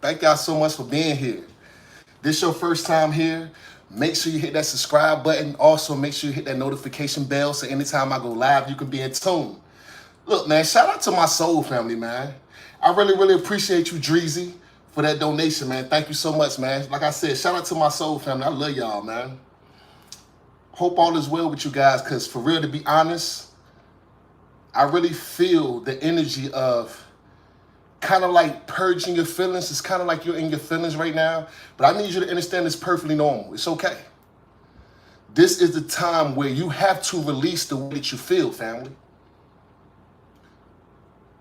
Thank y'all so much for being here. This your first time here, make sure you hit that subscribe button. Also, make sure you hit that notification bell so anytime I go live, you can be in tune. Look, man, shout out to my soul family, man. I really appreciate you, Dreezy, for that donation, man. Thank you so much, man. Like I said, shout out to my soul family. I love y'all, man. Hope all is well with you guys, because for real, to be honest, I really feel the energy of kind of like purging your feelings. It's kind of like you're in your feelings right now, but I need you to understand it's perfectly normal. It's okay. This is the time where you have to release the way that you feel, family.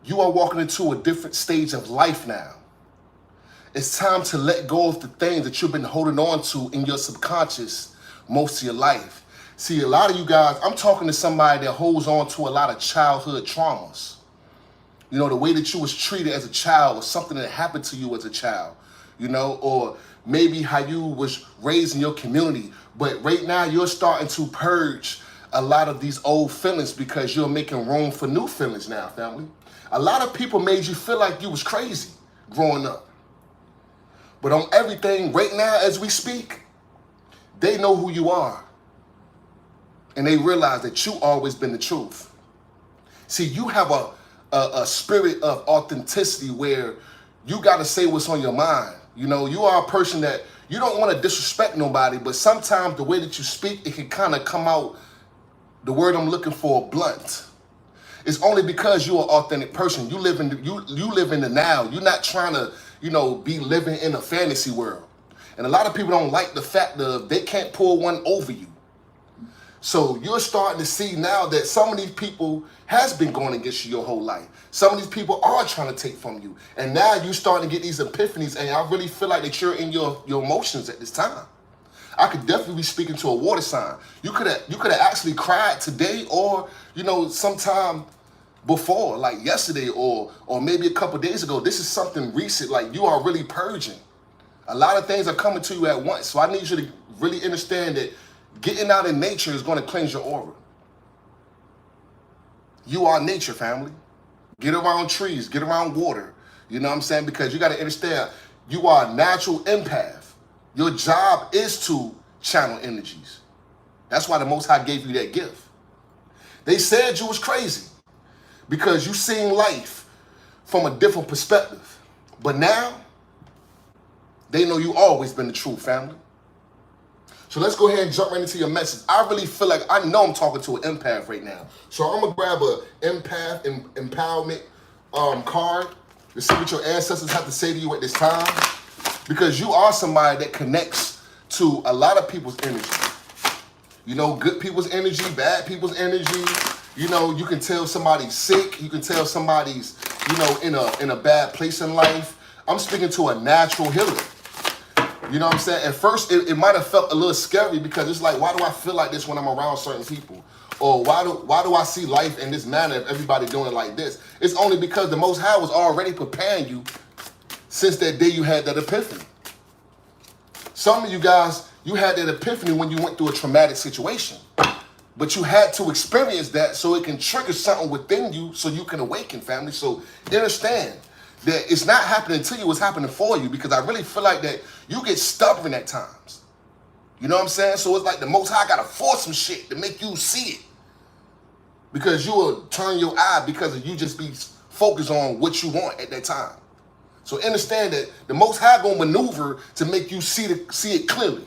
You are walking into a different stage of life now. It's time to let go of the things that you've been holding on to in your subconscious most of your life. See, a lot of you guys, I'm talking to somebody that holds on to a lot of childhood traumas. You know, the way that you was treated as a child or something that happened to you as a child, you know, or maybe how you was raised in your community. But right now you're starting to purge a lot of these old feelings because you're making room for new feelings now, family. A lot of people made you feel like you was crazy growing up. But on everything right now as we speak, they know who you are. And they realize that you always been the truth. See, you have a spirit of authenticity where you got to say what's on your mind. You know, you are a person that you don't want to disrespect nobody, but sometimes the way that you speak, it can kind of come out, the word I'm looking for, blunt. It's only because you're an authentic person. You live in the now. You're not trying to, you know, be living in a fantasy world. And a lot of people don't like the fact that they can't pull one over you. So you're starting to see now that some of these people has been going against you your whole life. Some of these people are trying to take from you. And now you're starting to get these epiphanies, and I really feel like that you're in your emotions at this time. I could definitely be speaking to a water sign. You could have actually cried today, or, you know, sometime before, like yesterday, or maybe a couple days ago. This is something recent. Like, you are really purging. A lot of things are coming to you at once. So I need you to really understand that getting out in nature is going to cleanse your aura. You are nature, family. Get around trees, get around water. You know what I'm saying? Because you got to understand, you are a natural empath. Your job is to channel energies. That's why the Most High gave you that gift. They said you was crazy because you seen life from a different perspective. But now, they know you always been the true, family. So let's go ahead and jump right into your message. I really feel like I know I'm talking to an empath right now. So I'm going to grab an empath empowerment card to see what your ancestors have to say to you at this time. Because you are somebody that connects to a lot of people's energy. You know, good people's energy, bad people's energy. You know, you can tell somebody's sick. You can tell somebody's, you know, in a bad place in life. I'm speaking to a natural healer. You know what I'm saying? At first, it might have felt a little scary because it's like, why do I feel like this when I'm around certain people? Or why do I see life in this manner if everybody doing it like this? It's only because the Most High was already preparing you since that day you had that epiphany. Some of you guys, you had that epiphany when you went through a traumatic situation. But you had to experience that so it can trigger something within you so you can awaken, family. So understand that it's not happening to you, it's happening for you, because I really feel like that you get stubborn at times. You know what I'm saying? So it's like the Most High got to force some shit to make you see it. Because you will turn your eye because of you just be focused on what you want at that time. So understand that the Most High going to maneuver to make you see it clearly,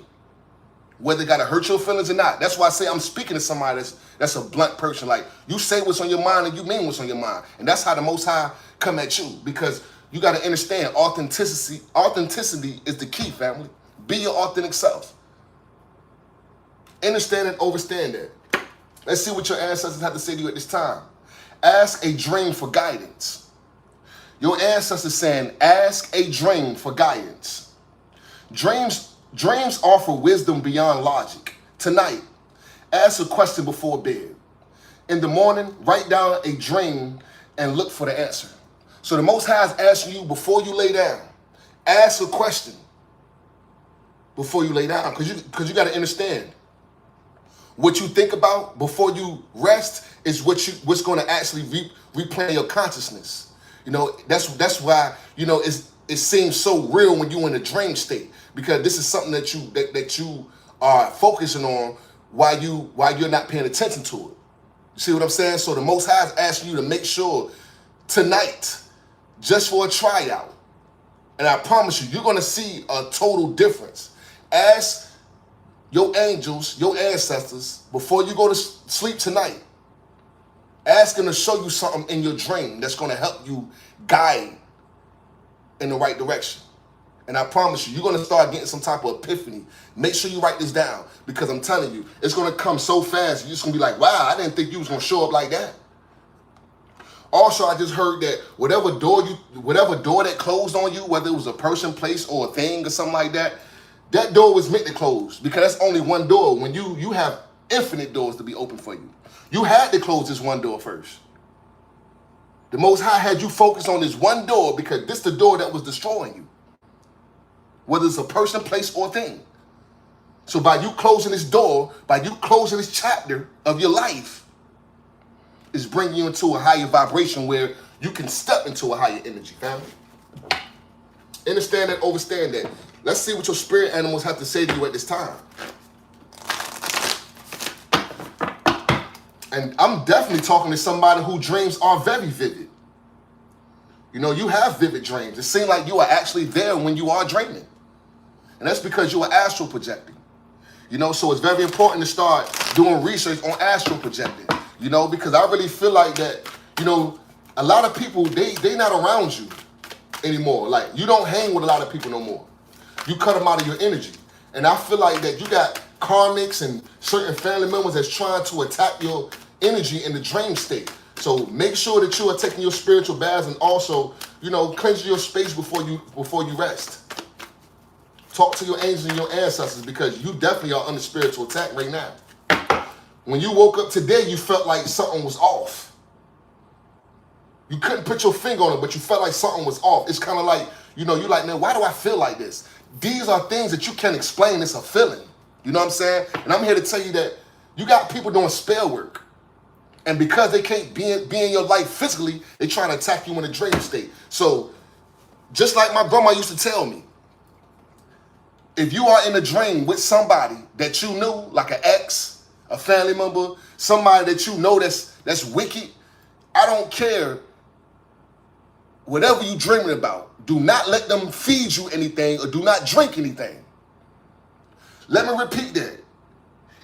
whether it got to hurt your feelings or not. That's why I say I'm speaking to somebody that's a blunt person. Like, you say what's on your mind and you mean what's on your mind. And that's how the Most High come at you, because you got to understand authenticity is the key, family. Be your authentic self. Understand and overstand that. Let's see what your ancestors have to say to you at this time. Ask a dream for guidance. Your ancestors saying, ask a dream for guidance. Dreams offer wisdom beyond logic. Tonight, ask a question before bed. In the morning, write down a dream and look for the answer. So the Most High is asking you before you lay down. Ask a question before you lay down, because you got to understand. What you think about before you rest is what's going to actually replay your consciousness. You know, that's why, you know, it's it seems so real when you're in a dream state, because this is something that you are focusing on while you're not paying attention to it. You see what I'm saying? So the Most High is asking you to make sure tonight, just for a tryout, and I promise you, you're going to see a total difference. Ask your angels, your ancestors, before you go to sleep tonight, ask them to show you something in your dream that's going to help you guide in the right direction. And I promise you, you're going to start getting some type of epiphany. Make sure you write this down, because I'm telling you, it's going to come so fast. You're just going to be like, wow, I didn't think you was going to show up like that. Also, I just heard that whatever door that closed on you, whether it was a person, place, or a thing or something like that, that door was meant to close, because that's only one door. When you have infinite doors to be open for you. You had to close this one door first. The Most High had you focus on this one door, because this is the door that was destroying you. Whether it's a person, place, or thing. So by you closing this door, by you closing this chapter of your life, is bringing you into a higher vibration where you can step into a higher energy, family. Understand that, overstand that. Let's see what your spirit animals have to say to you at this time. And I'm definitely talking to somebody whose dreams are very vivid. You know, you have vivid dreams. It seems like you are actually there when you are dreaming. And that's because you are astral projecting. You know, so it's very important to start doing research on astral projecting. You know, because I really feel like that, you know, a lot of people, they not around you anymore. Like, you don't hang with a lot of people no more. You cut them out of your energy. And I feel like that you got karmics and certain family members that's trying to attack your energy in the dream state. So make sure that you are taking your spiritual baths, and also, you know, cleanse your space before you rest. Talk to your angels and your ancestors, because you definitely are under spiritual attack right now. When you woke up today, you felt like something was off. You couldn't put your finger on it, but you felt like something was off. It's kind of like, you know, you're like, man, why do I feel like this? These are things that you can't explain. It's a feeling. You know what I'm saying? And I'm here to tell you that you got people doing spell work. And because they can't be in your life physically, they trying to attack you in a dream state. So just like my grandma used to tell me, if you are in a dream with somebody that you knew, like an ex, a family member, somebody that you know that's wicked, I don't care whatever you're dreaming about. Do not let them feed you anything, or do not drink anything. Let me repeat that.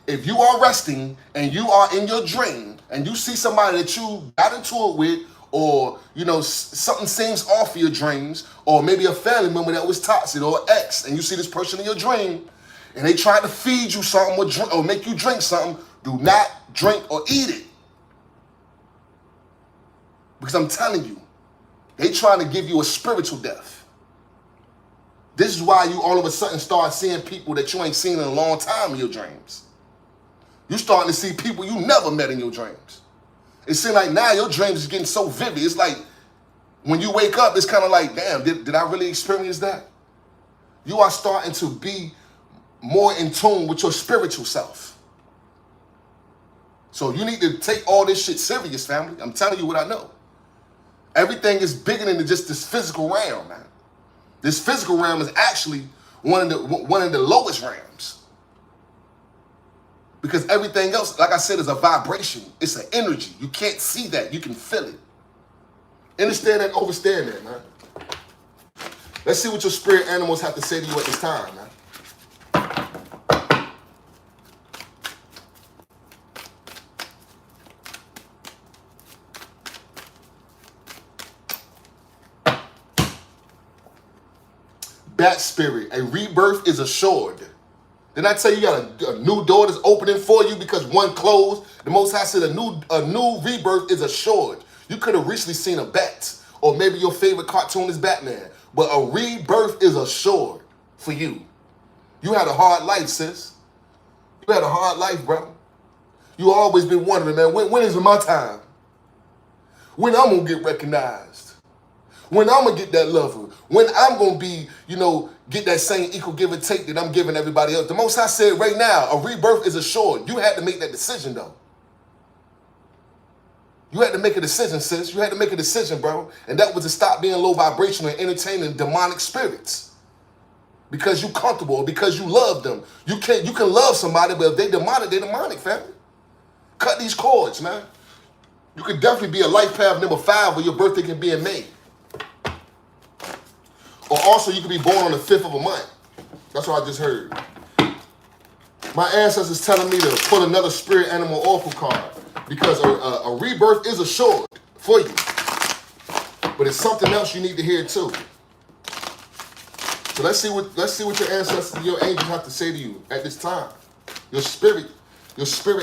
If you are resting and you are in your dream and you see somebody that you got into it with, or, you know, something seems off your dreams, or maybe a family member that was toxic, or ex, and you see this person in your dream, and they try to feed you something or make you drink something, do not drink or eat it. Because I'm telling you, they trying to give you a spiritual death. This is why you all of a sudden start seeing people that you ain't seen in a long time in your dreams. You starting to see people you never met in your dreams. It seems like now your dreams is getting so vivid. It's like when you wake up, it's kind of like, damn, did I really experience that? You are starting to be more in tune with your spiritual self. So you need to take all this shit serious, family. I'm telling you what I know. Everything is bigger than just this physical realm, man. This physical realm is actually one of the lowest realms. Because everything else, like I said, is a vibration. It's an energy. You can't see that. You can feel it. Understand that, overstand that, man. Let's see what your spirit animals have to say to you at this time, man. Bat spirit, a rebirth is assured. Didn't I tell you got a new door that's opening for you because one closed? The Most High said a new rebirth is assured. You could have recently seen a bat, or maybe your favorite cartoon is Batman, but a rebirth is assured for you. You had a hard life, sis. You had a hard life, bro. You always been wondering, man, when is it my time? When I'm gonna get recognized? When I'm gonna get that lover? When I'm gonna be, get that same equal give and take that I'm giving everybody else? The Most High said right now, a rebirth is assured. You had to make that decision, though. You had to make a decision, sis. You had to make a decision, bro. And that was to stop being low vibrational and entertaining demonic spirits. Because you comfortable, because you love them. You can love somebody, but if they demonic, family. Cut these cords, man. You could definitely be a life path number 5 where your birthday can be in May. Or also you could be born on the 5th of a month. That's what I just heard. My ancestors telling me to pull another spirit animal oracle card because a rebirth is assured for you. But it's something else you need to hear too. So let's see what your ancestors and your angels have to say to you at this time. Your spirit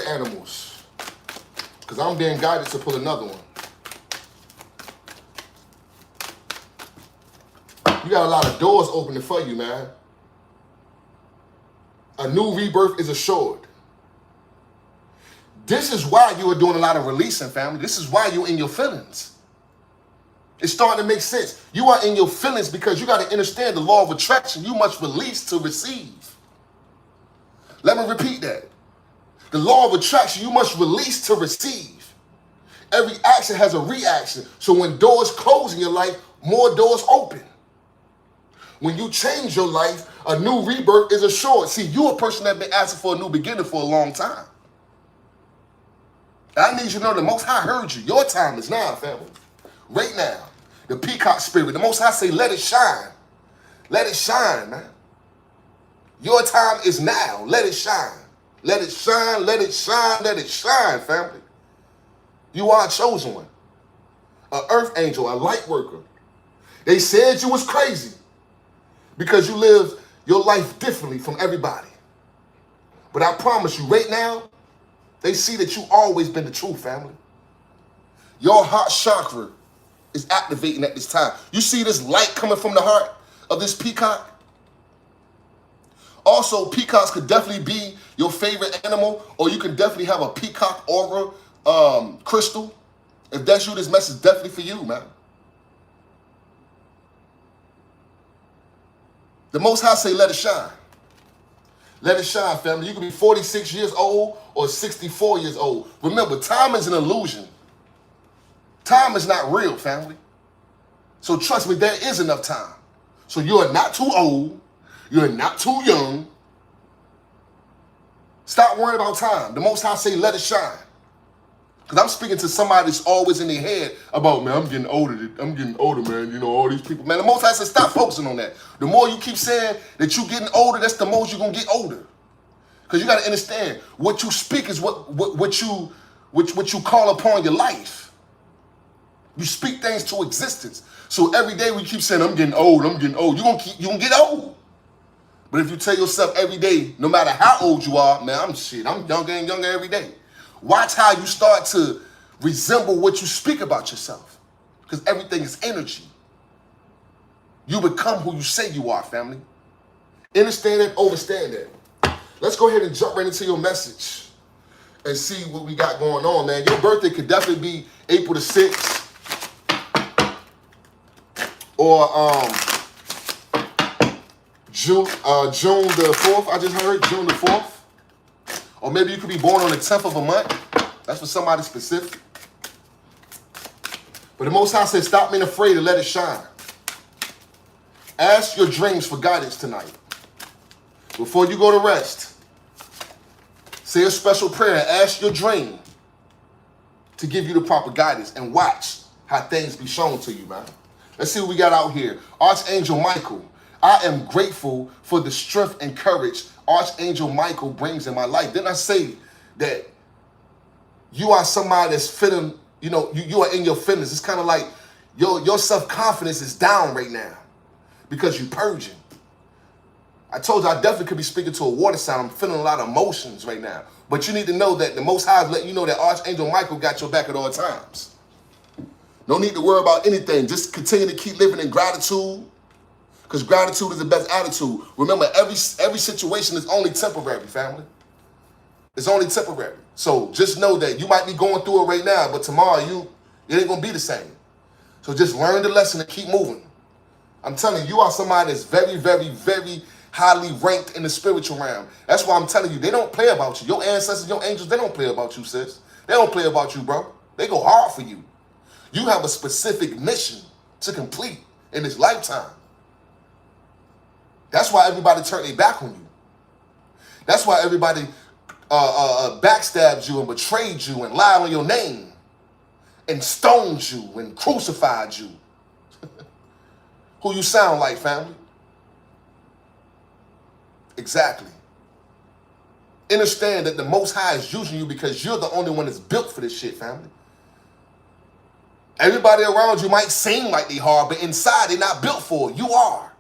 animals. Because I'm being guided to pull another one. You got a lot of doors opening for you, man. A new rebirth is assured. This is why you are doing a lot of releasing, family. This is why you're in your feelings. It's starting to make sense. You are in your feelings because you got to understand the law of attraction. You must release to receive. Let me repeat that. The law of attraction, you must release to receive. Every action has a reaction. So when doors close in your life, more doors open. When you change your life, a new rebirth is assured. See, you're a person that's been asking for a new beginning for a long time. I need you to know the Most High heard you. Your time is now, family. Right now. The peacock spirit. The Most High say, let it shine. Let it shine, man. Your time is now. Let it shine. Let it shine, let it shine, let it shine, family. You are a chosen one. An earth angel, a light worker. They said you was crazy because you live your life differently from everybody. But I promise you, right now, they see that you always been the truth, family. Your heart chakra is activating at this time. You see this light coming from the heart of this peacock? Also, peacocks could definitely be your favorite animal, or you can definitely have a peacock aura crystal. If that's you, this message is definitely for you, man. The Most High say, let it shine. Let it shine, family. You can be 46 years old or 64 years old. Remember, time is an illusion. Time is not real, family. So trust me, there is enough time. So you are not too old. You're not too young. Stop worrying about time. The Most High say, let it shine. Because I'm speaking to somebody that's always in their head about, man, I'm getting older, man. You know, all these people. Man, the Most High said, stop focusing on that. The more you keep saying that you're getting older, that's the most you're going to get older. Because you got to understand, what you speak is what you call upon your life. You speak things to existence. So every day we keep saying, I'm getting old, you're going to get old. But if you tell yourself every day, no matter how old you are, man, I'm younger and younger every day. Watch how you start to resemble what you speak about yourself. Because everything is energy. You become who you say you are, family. Understand that, understand that. Let's go ahead and jump right into your message and see what we got going on, man. Your birthday could definitely be April the 6th. Or June the 4th, I just heard, June the 4th. Or maybe you could be born on the 10th of a month. That's for somebody specific. But the Most High says, stop being afraid and let it shine. Ask your dreams for guidance tonight. Before you go to rest, say a special prayer and ask your dream to give you the proper guidance and watch how things be shown to you, man. Let's see what we got out here. Archangel Michael. I am grateful for the strength and courage Archangel Michael brings in my life. Didn't I say that you are somebody that's feeling, you are in your feelings. It's kind of like your self-confidence is down right now because you're purging. I told you I definitely could be speaking to a water sign. I'm feeling a lot of emotions right now. But you need to know that the Most High is letting you know that Archangel Michael got your back at all times. No need to worry about anything. Just continue to keep living in gratitude. Because gratitude is the best attitude. Remember, every situation is only temporary, family. It's only temporary. So just know that you might be going through it right now, but tomorrow it ain't going to be the same. So just learn the lesson and keep moving. I'm telling you, you are somebody that's very, very, very highly ranked in the spiritual realm. That's why I'm telling you, they don't play about you. Your ancestors, your angels, they don't play about you, sis. They don't play about you, bro. They go hard for you. You have a specific mission to complete in this lifetime. That's why everybody turned their back on you. That's why everybody backstabbed you and betrayed you and lied on your name and stoned you and crucified you. Who you sound like, family? Exactly. Understand that the Most High is using you because you're the only one that's built for this shit, family. Everybody around you might seem like they hard, but inside they're not built for it. You are.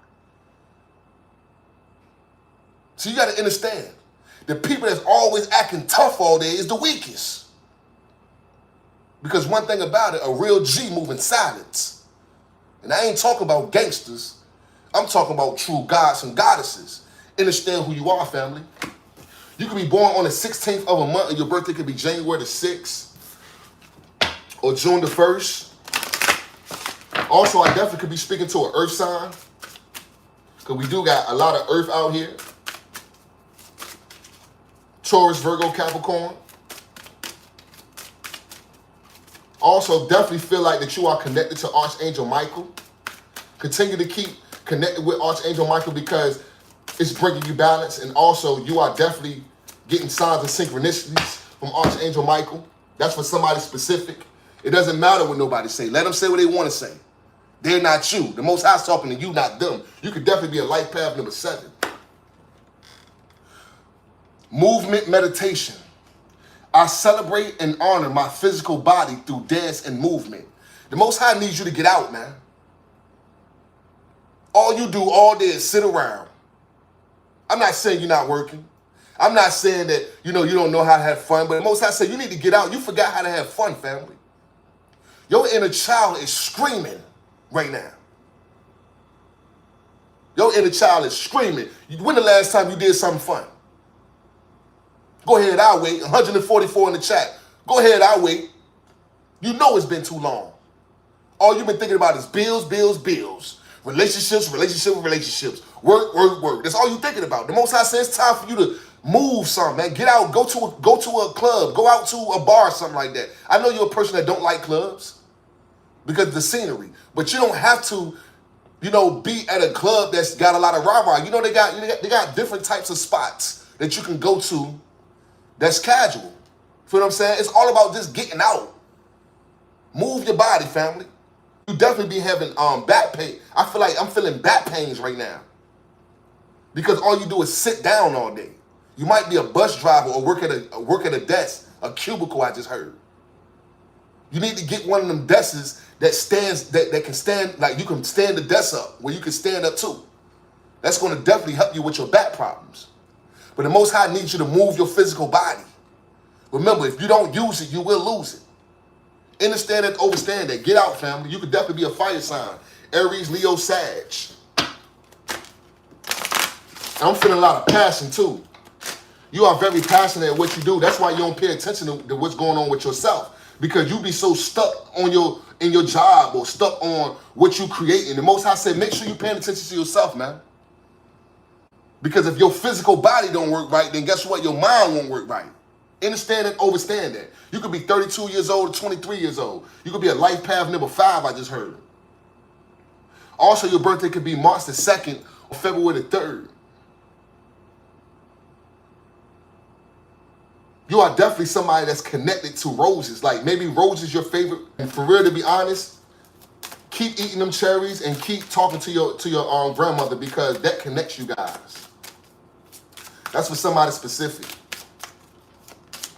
So you got to understand, the people that's always acting tough all day is the weakest. Because one thing about it, a real G move in silence. And I ain't talking about gangsters. I'm talking about true gods and goddesses. Understand who you are, family. You could be born on the 16th of a month, and your birthday could be January the 6th or June the 1st. Also, I definitely could be speaking to an earth sign, because we do got a lot of earth out here. Taurus, Virgo, Capricorn. Also, definitely feel like that you are connected to Archangel Michael. Continue to keep connected with Archangel Michael because it's bringing you balance. And also, you are definitely getting signs and synchronicities from Archangel Michael. That's for somebody specific. It doesn't matter what nobody say. Let them say what they want to say. They're not you. The Most High's talking to you, not them. You could definitely be a life path number 7. Movement meditation. I celebrate and honor my physical body through dance and movement. The Most High needs you to get out, man. All you do all day is sit around. I'm not saying you're not working. I'm not saying that, you don't know how to have fun, but the Most High said you need to get out. You forgot how to have fun, family. Your inner child is screaming right now. Your inner child is screaming. When the last time you did something fun? Go ahead, I'll wait. 144 in the chat. Go ahead, I'll wait. You know it's been too long. All you've been thinking about is bills, bills, bills. Relationships, relationships, relationships. Work, work, work. That's all you're thinking about. The Most High says it's time for you to move something, man. Get out, go to a club, go out to a bar, something like that. I know you're a person that don't like clubs because of the scenery, but you don't have to, be at a club that's got a lot of rah-rah. They got different types of spots that you can go to that's casual. Feel what I'm saying? It's all about just getting out. Move your body, family. You definitely be having back pain. I feel like I'm feeling back pains right now because all you do is sit down all day. You might be a bus driver or work at a desk, a cubicle. I just heard. You need to get one of them desks that stands that can stand, like you can stand the desk up where you can stand up too. That's going to definitely help you with your back problems. But the Most High needs you to move your physical body. Remember, if you don't use it, you will lose it. Understand that, overstand that. Get out, family. You could definitely be a fire sign. Aries, Leo, Sag. And I'm feeling a lot of passion, too. You are very passionate at what you do. That's why you don't pay attention to what's going on with yourself. Because you be so stuck in your job or stuck on what you creating. The Most High said, make sure you're paying attention to yourself, man. Because if your physical body don't work right, then guess what? Your mind won't work right. Understand and overstand that. You could be 32 years old or 23 years old. You could be a life path number 5, I just heard. Also, your birthday could be March the 2nd or February the 3rd. You are definitely somebody that's connected to roses. Like maybe roses your favorite. And for real, to be honest, keep eating them cherries and keep talking to your grandmother because that connects you guys. That's for somebody specific.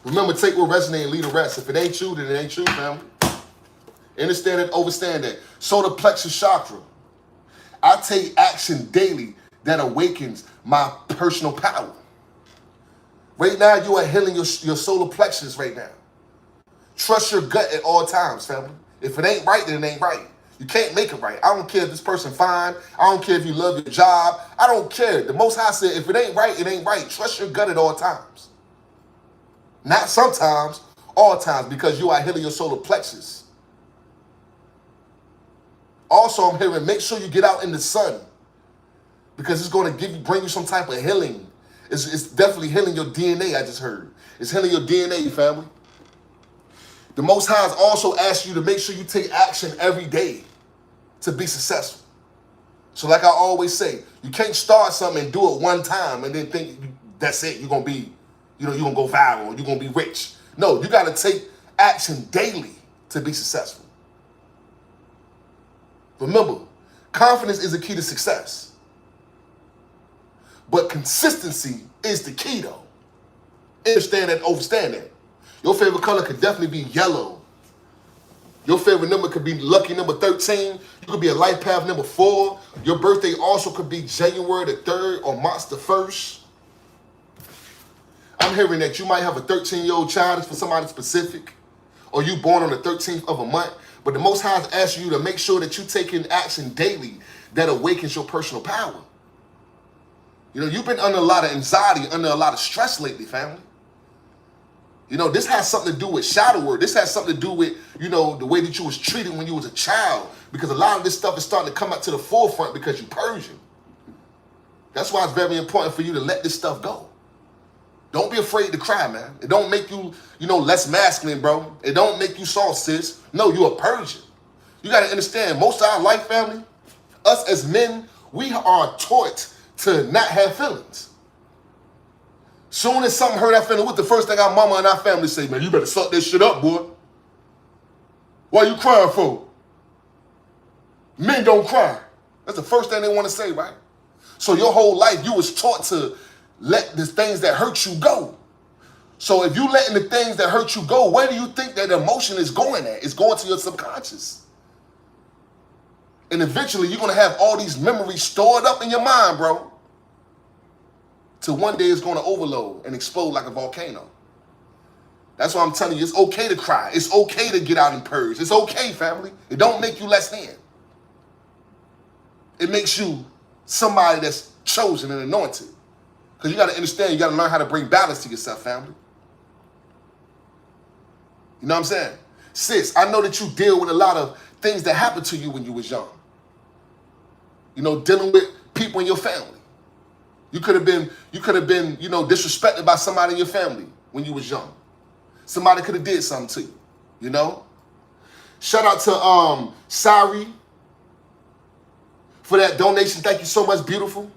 Remember, take what resonates and leave the rest. If it ain't you, then it ain't you, family. Understand and overstand that. Solar plexus chakra. I take action daily that awakens my personal power. Right now, you are healing your solar plexus right now. Trust your gut at all times, family. If it ain't right, then it ain't right. You can't make it right. I don't care if this person fine. I don't care if you love your job. I don't care. The Most High said, if it ain't right, it ain't right. Trust your gut at all times. Not sometimes, all times, because you are healing your solar plexus. Also, I'm hearing, make sure you get out in the sun because it's going to bring you some type of healing. It's definitely healing your DNA, I just heard. It's healing your DNA, family. The Most High also asks you to make sure you take action every day to be successful. So like I always say, you can't start something and do it one time and then think that's it. You're going to be, you're going to go viral. You're going to be rich. No, you got to take action daily to be successful. Remember, confidence is the key to success. But consistency is the key, though. Understand that, overstand that. Your favorite color could definitely be yellow. Your favorite number could be lucky number 13. You could be a life path number 4. Your birthday also could be January the 3rd or March the 1st. I'm hearing that you might have a 13-year-old child. It's for somebody specific. Or you born on the 13th of a month. But the Most High is asking you to make sure that you take in action daily that awakens your personal power. You know, you've been under a lot of anxiety, under a lot of stress lately, family. You know, this has something to do with shadow work. This has something to do with, you know, the way that you was treated when you was a child. Because a lot of this stuff is starting to come up to the forefront because you're Persian. That's why it's very important for you to let this stuff go. Don't be afraid to cry, man. It don't make you, you know, less masculine, bro. It don't make you soft, sis. No, you're a Persian. You got to understand, most of our life, family, us as men, we are taught to not have feelings. Soon as something hurt our feeling, what's the first thing our mama and our family say? Man, you better suck this shit up, boy. Why you crying for? Men don't cry. That's the first thing they want to say, right? So your whole life, you was taught to let the things that hurt you go. So if you letting the things that hurt you go, where do you think that emotion is going at? It's going to your subconscious. And eventually you're going to have all these memories stored up in your mind, bro. Till one day it's going to overload and explode like a volcano. That's why I'm telling you, it's okay to cry. It's okay to get out and purge. It's okay, family. It don't make you less than. It makes you somebody that's chosen and anointed. Because you got to understand, you got to learn how to bring balance to yourself, family. You know what I'm saying? Sis, I know that you deal with a lot of things that happened to you when you was young. You know, dealing with people in your family. You could have been, you know, disrespected by somebody in your family when you was young. Somebody could have did something to you, you know? Shout out to Sari for that donation. Thank you so much, beautiful.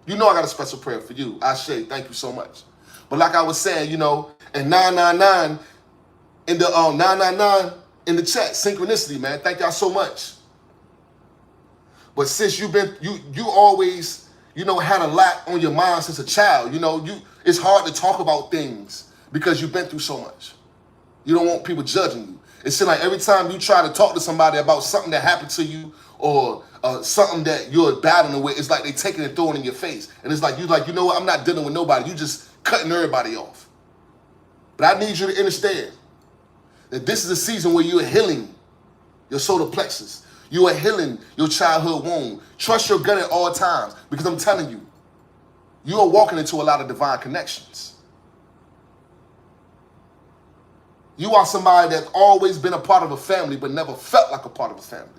You know I got a special prayer for you. Ashe, thank you so much. But like I was saying, you know, and 999 in the 999 in the chat, synchronicity, man. Thank y'all so much. But sis, you always, you know, had a lot on your mind since a child. You know, it's hard to talk about things because you've been through so much. You don't want people judging you. It seems like every time you try to talk to somebody about something that happened to you or something that you're battling with, it's like they taking and throwing in your face. And it's like, you know what, I'm not dealing with nobody. You just cutting everybody off. But I need you to understand that this is a season where you're healing your solar plexus. You are healing your childhood wound. Trust your gut at all times because I'm telling you, you are walking into a lot of divine connections. You are somebody that's always been a part of a family but never felt like a part of a family.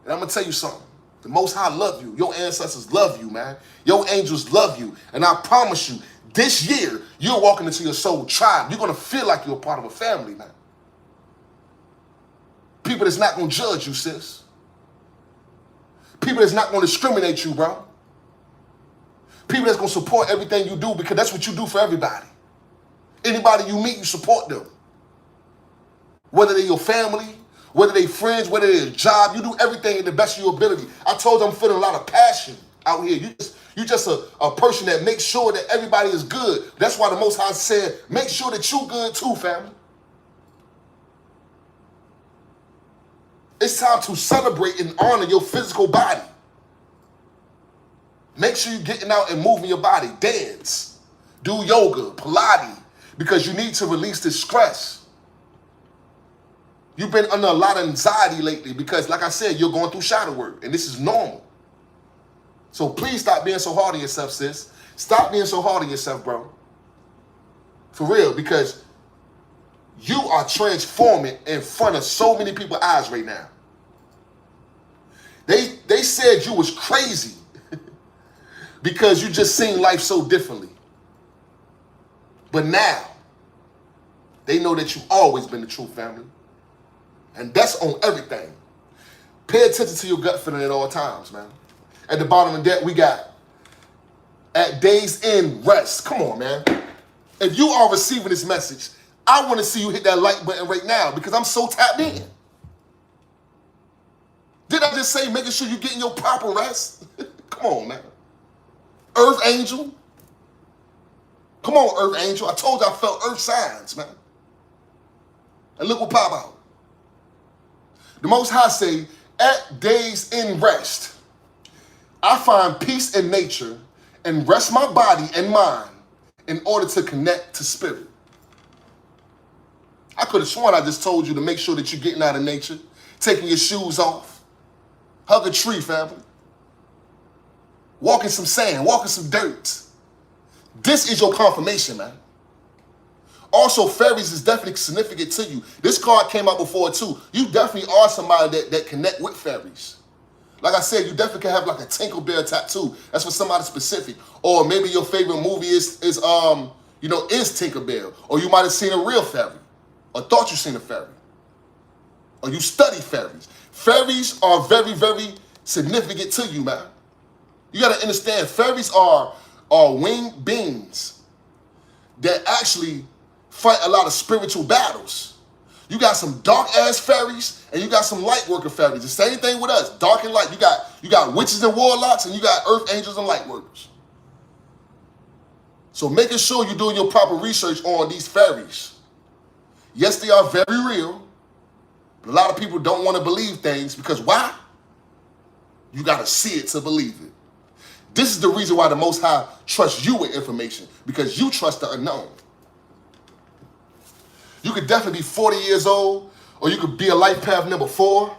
And I'm going to tell you something. The Most High love you. Your ancestors love you, man. Your angels love you. And I promise you, this year, you're walking into your soul tribe. You're going to feel like you're a part of a family, man. People that's not going to judge you, sis. People that's not going to discriminate you, bro. People that's going to support everything you do because that's what you do for everybody. Anybody you meet, you support them. Whether they're your family, whether they friends, whether they're a job, you do everything in the best of your ability. I told you I'm feeling a lot of passion out here. You just a person that makes sure that everybody is good. That's why the Most High said, make sure that you good too, family. It's time to celebrate and honor your physical body. Make sure you're getting out and moving your body. Dance. Do yoga, Pilates, because you need to release this stress. You've been under a lot of anxiety lately because, like I said, you're going through shadow work, and this is normal. So please stop being so hard on yourself, sis. Stop being so hard on yourself, bro. For real, because you are transforming in front of so many people's eyes right now. They said you was crazy because you just seen life so differently. But now, They know that you've always been the true family. And that's on everything. Pay attention to your gut feeling at all times, man. At the bottom of that, we got at day's end, rest. Come on, man. If you are receiving this message, I want to see you hit that like button right now because I'm so tapped in. Did I just say making sure you're getting your proper rest? Come on, man. Earth Angel. Come on, Earth Angel. I told you I felt earth signs, man. And look what pop out. The Most High say, at days in rest, I find peace in nature and rest my body and mind in order to connect to spirit. I could have sworn I just told you to make sure that you're getting out of nature, taking your shoes off, hug a tree, family, walk in some sand, walk in some dirt. This is your confirmation, man. Also, fairies is definitely significant to you. This card came out before, too. You definitely are somebody that connect with fairies. Like I said, you definitely can have like a Tinkerbell tattoo. That's for somebody specific. Or maybe your favorite movie is Tinkerbell. Or you might have seen a real fairy. Or thought you seen a fairy. Or you study fairies. Fairies are very, very significant to you, man. You got to understand, fairies are winged beings that actually fight a lot of spiritual battles. You got some dark-ass fairies, and you got some light-worker fairies. The same thing with us, dark and light. You got witches and warlocks, and you got earth angels and light workers. So making sure you're doing your proper research on these fairies. Yes, they are very real, but a lot of people don't want to believe things because why? You got to see it to believe it. This is the reason why the Most High trusts you with information, because you trust the unknown. You could definitely be 40 years old, or you could be a life path number 4.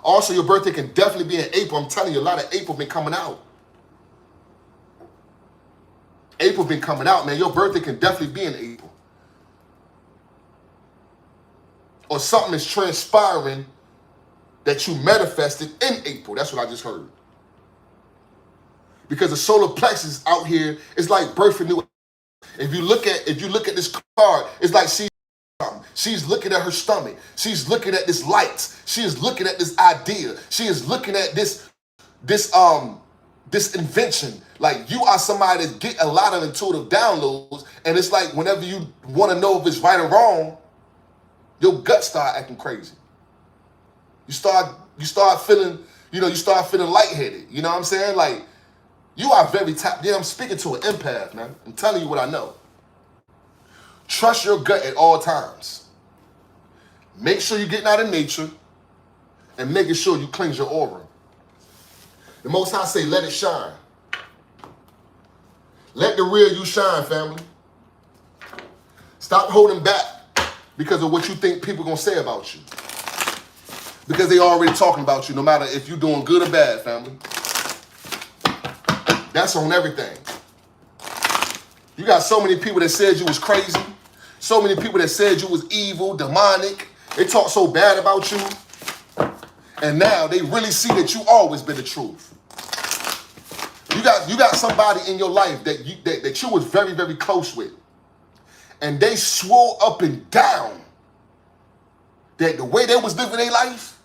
Also, your birthday can definitely be in April. I'm telling you, a lot of April been coming out. April been coming out, man. Your birthday can definitely be in April. Or something is transpiring that you manifested in April. That's what I just heard. Because the solar plexus out here is like birthing new. If you look at this card, it's like she's looking at her stomach. She's looking at this light. She is looking at this idea. She is looking at this invention. Like, you are somebody that get a lot of intuitive downloads, and it's like whenever you want to know if it's right or wrong, your gut start acting crazy. You start feeling, you start feeling lightheaded. You know what I'm saying? Like, you are very tapped. Yeah, I'm speaking to an empath, man. I'm telling you what I know. Trust your gut at all times. Make sure you're getting out of nature and making sure you cleanse your aura. The Most High say, let it shine. Let the real you shine, family. Stop holding back because of what you think people are going to say about you. Because they already talking about you, no matter if you're doing good or bad, family. That's on everything. You got so many people that said you was crazy. So many people that said you was evil, demonic. They talk so bad about you. And now they really see that you always been the truth. You got somebody in your life that you was very, very close with. And they swore up and down that the way they was living their life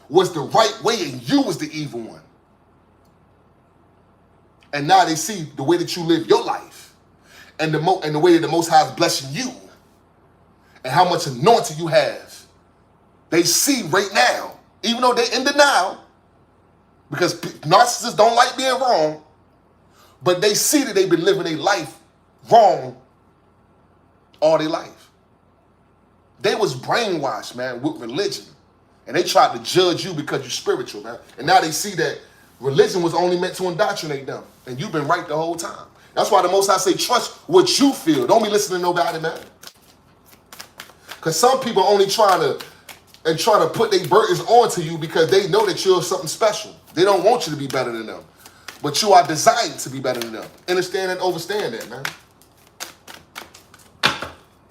was the right way and you was the evil one. And now they see the way that you live your life and the way that the Most High is blessing you and how much anointing you have. They see right now, even though they're in denial, because narcissists don't like being wrong, but they see that they've been living their life wrong all their life. They was brainwashed, man, with religion. And they tried to judge you because you're spiritual, man. And now they see that religion was only meant to indoctrinate them. And you've been right the whole time. That's why the Most High say, trust what you feel. Don't be listening to nobody, man. Because some people are only trying to put their burdens onto you because they know that you're something special. They don't want you to be better than them. But you are designed to be better than them. Understand and understand that, man.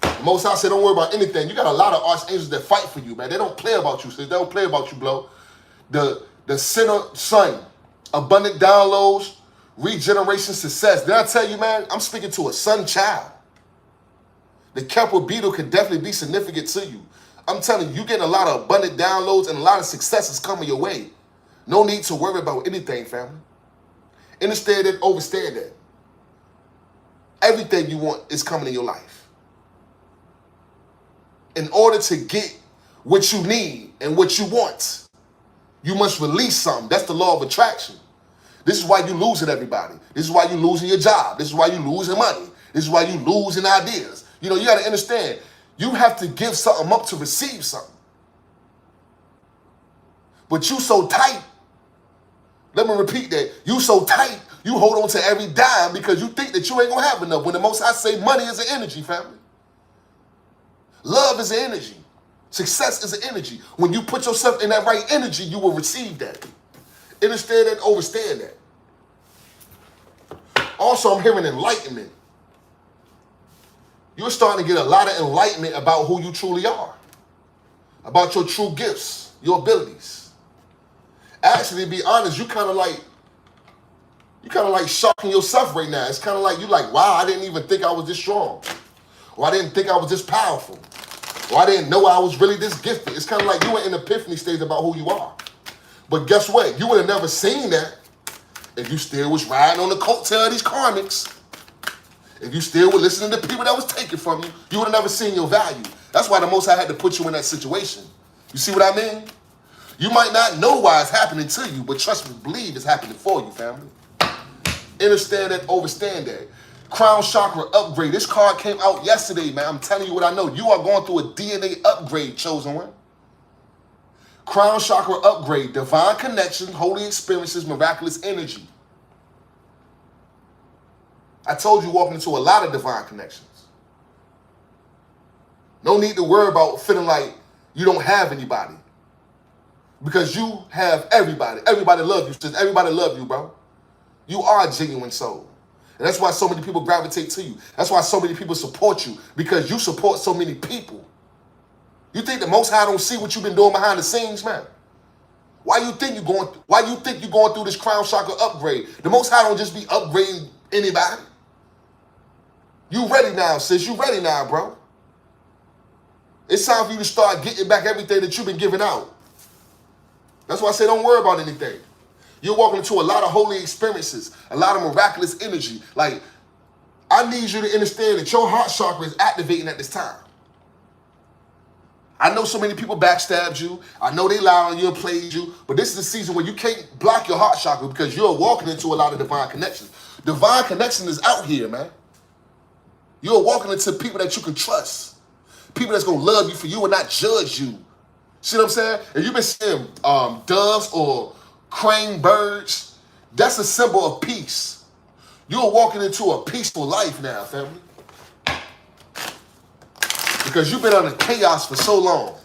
The Most High said, don't worry about anything. You got a lot of archangels that fight for you, man. They don't play about you, sis. They don't play about you, bro. The sinner son, abundant downloads, regeneration, success. Did I tell you, man? I'm speaking to a son child. The Kepler beetle can definitely be significant to you. I'm telling you, you're getting a lot of abundant downloads and a lot of successes coming your way. No need to worry about anything, family. Understand it, overstand that. Everything you want is coming in your life. In order to get what you need and what you want, you must release something. That's the law of attraction. This is why you're losing everybody. This is why you're losing your job. This is why you're losing money. This is why you're losing ideas. You know, you got to understand, you have to give something up to receive something. But you so tight, let me repeat that, you so tight, you hold on to every dime because you think that you ain't going to have enough. When the Most High say money is an energy, family. Love is an energy. Success is an energy. When you put yourself in that right energy, you will receive that. Understand that, overstand that. Also, I'm hearing enlightenment. You're starting to get a lot of enlightenment about who you truly are, about your true gifts, your abilities. Actually, to be honest, you kind of like shocking yourself right now. It's kind of like you like, wow, I didn't even think I was this strong, or I didn't think I was this powerful, or I didn't know I was really this gifted. It's kind of like you were in an epiphany stage about who you are. But guess what? You would have never seen that if you still was riding on the coattail of these karmics. If you still were listening to people that was taken from you, you would have never seen your value. That's why the Most High had to put you in that situation. You see what I mean? You might not know why it's happening to you, but trust me, believe it's happening for you, family. Understand that, overstand that. Crown Chakra upgrade. This card came out yesterday, man. I'm telling you what I know. You are going through a DNA upgrade, chosen one. Crown Chakra upgrade. Divine connection, holy experiences, miraculous energy. I told you walking into a lot of divine connections. No need to worry about feeling like you don't have anybody. Because you have everybody. Everybody loves you, sis. Everybody loves you, bro. You are a genuine soul. And that's why so many people gravitate to you. That's why so many people support you. Because you support so many people. You think the Most High don't see what you've been doing behind the scenes, man? Why you think you're going through this Crown Chakra upgrade? The Most High don't just be upgrading anybody. You ready now, sis. You ready now, bro. It's time for you to start getting back everything that you've been giving out. That's why I say don't worry about anything. You're walking into a lot of holy experiences, a lot of miraculous energy. Like, I need you to understand that your heart chakra is activating at this time. I know so many people backstabbed you. I know they lied on you and played you. But this is the season where you can't block your heart chakra because you're walking into a lot of divine connections. Divine connection is out here, man. You're walking into people that you can trust. People that's going to love you for you and not judge you. See what I'm saying? If you've been seeing doves or crane birds, that's a symbol of peace. You're walking into a peaceful life now, family. Because you've been under chaos for so long.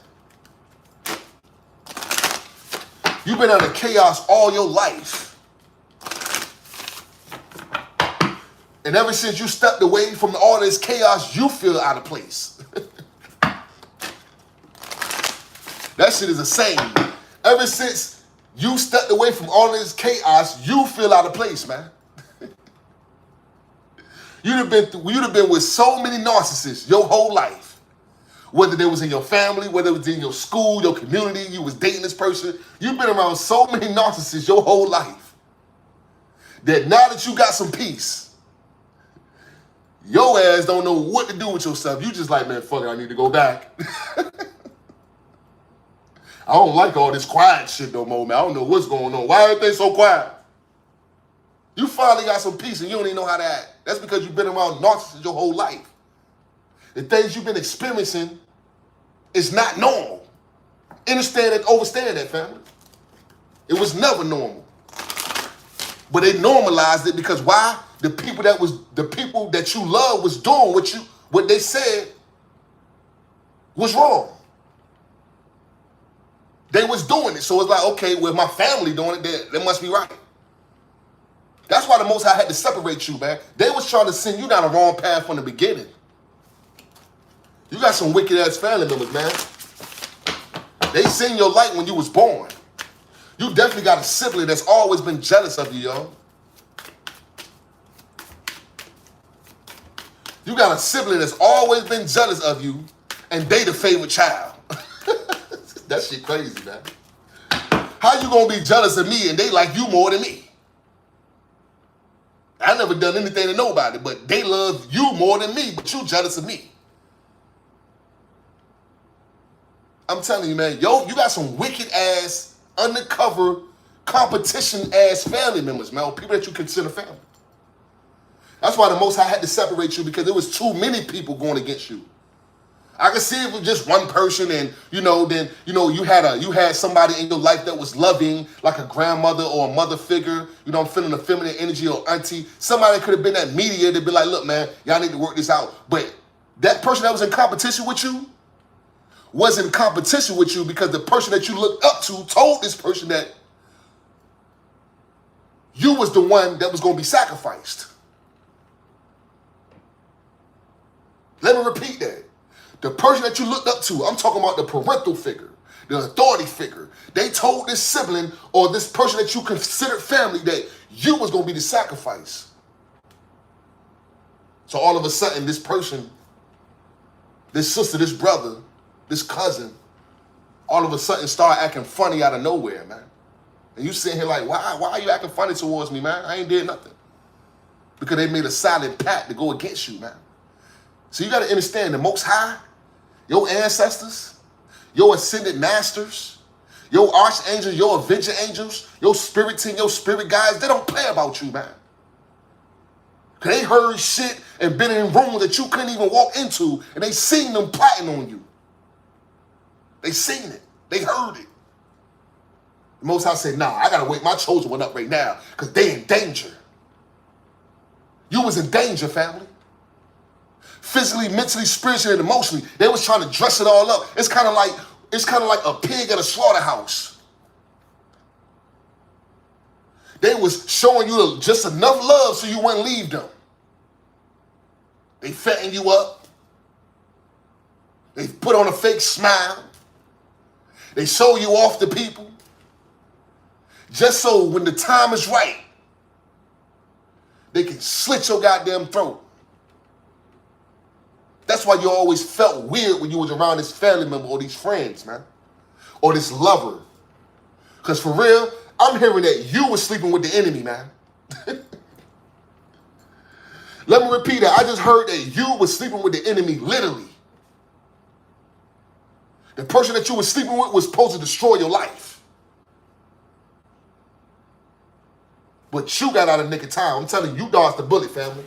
You've been under chaos all your life. And ever since you stepped away from all this chaos, you feel out of place. That shit is a saying. Ever since you stepped away from all this chaos, you feel out of place, man. You'd have been with so many narcissists your whole life. Whether they was in your family, whether it was in your school, your community, you was dating this person. You've been around so many narcissists your whole life. That now that you got some peace, your ass don't know what to do with yourself. You just like, man, fuck it, I need to go back. I don't like all this quiet shit no more, man. I don't know what's going on. Why everything so quiet? You finally got some peace and you don't even know how to act. That's because you've been around narcissists your whole life. The things you've been experiencing is not normal. Understand and overstand that, family. It was never normal. But they normalized it because why? The people that you love was doing what they said was wrong. They was doing it. So it's like, okay, well, my family doing it, that must be right. That's why the Most High had to separate you, man. They was trying to send you down the wrong path from the beginning. You got some wicked-ass family members, man. They seen your light when you was born. You definitely got a sibling that's always been jealous of you, yo. You got a sibling that's always been jealous of you, and they the favorite child. That shit crazy, man. How you gonna be jealous of me and they like you more than me? I never done anything to nobody, but they love you more than me, but you jealous of me. I'm telling you, man, yo, you got some wicked ass, undercover, competition ass family members, man, or people that you consider family. That's why the Most High had to separate you, because there was too many people going against you. I can see if it was just one person, and then you had somebody in your life that was loving, like a grandmother or a mother figure. I'm feeling the feminine energy, or auntie. Somebody could have been that mediator to be like, look, man, y'all need to work this out. But that person that was in competition with you was in competition with you because the person that you looked up to told this person that you was the one that was going to be sacrificed. Let me repeat that. The person that you looked up to, I'm talking about the parental figure, the authority figure. They told this sibling or this person that you considered family that you was going to be the sacrifice. So all of a sudden, this person, this sister, this brother, this cousin, all of a sudden start acting funny out of nowhere, man. And you sitting here like, why are you acting funny towards me, man? I ain't did nothing. Because they made a silent pact to go against you, man. So you got to understand, the Most High, your ancestors, your ascended masters, your archangels, your avenger angels, your spirit team, your spirit guides, they don't play about you, man. Because they heard shit and been in rooms that you couldn't even walk into, and they seen them plotting on you. They seen it. They heard it. The Most High said, nah, I got to wake my chosen one up right now because they in danger. You was in danger, family. Physically, mentally, spiritually, and emotionally. They was trying to dress it all up. It's kind of like a pig at a slaughterhouse. They was showing you just enough love so you wouldn't leave them. They fatten you up. They put on a fake smile. They show you off to people. Just so when the time is right, they can slit your goddamn throat. That's why you always felt weird when you was around this family member or these friends, man. Or this lover. Because for real, I'm hearing that you was sleeping with the enemy, man. Let me repeat that. I just heard that you was sleeping with the enemy, literally. The person that you was sleeping with was supposed to destroy your life. But you got out of nick of time. I'm telling you, you dodged the bullet, family.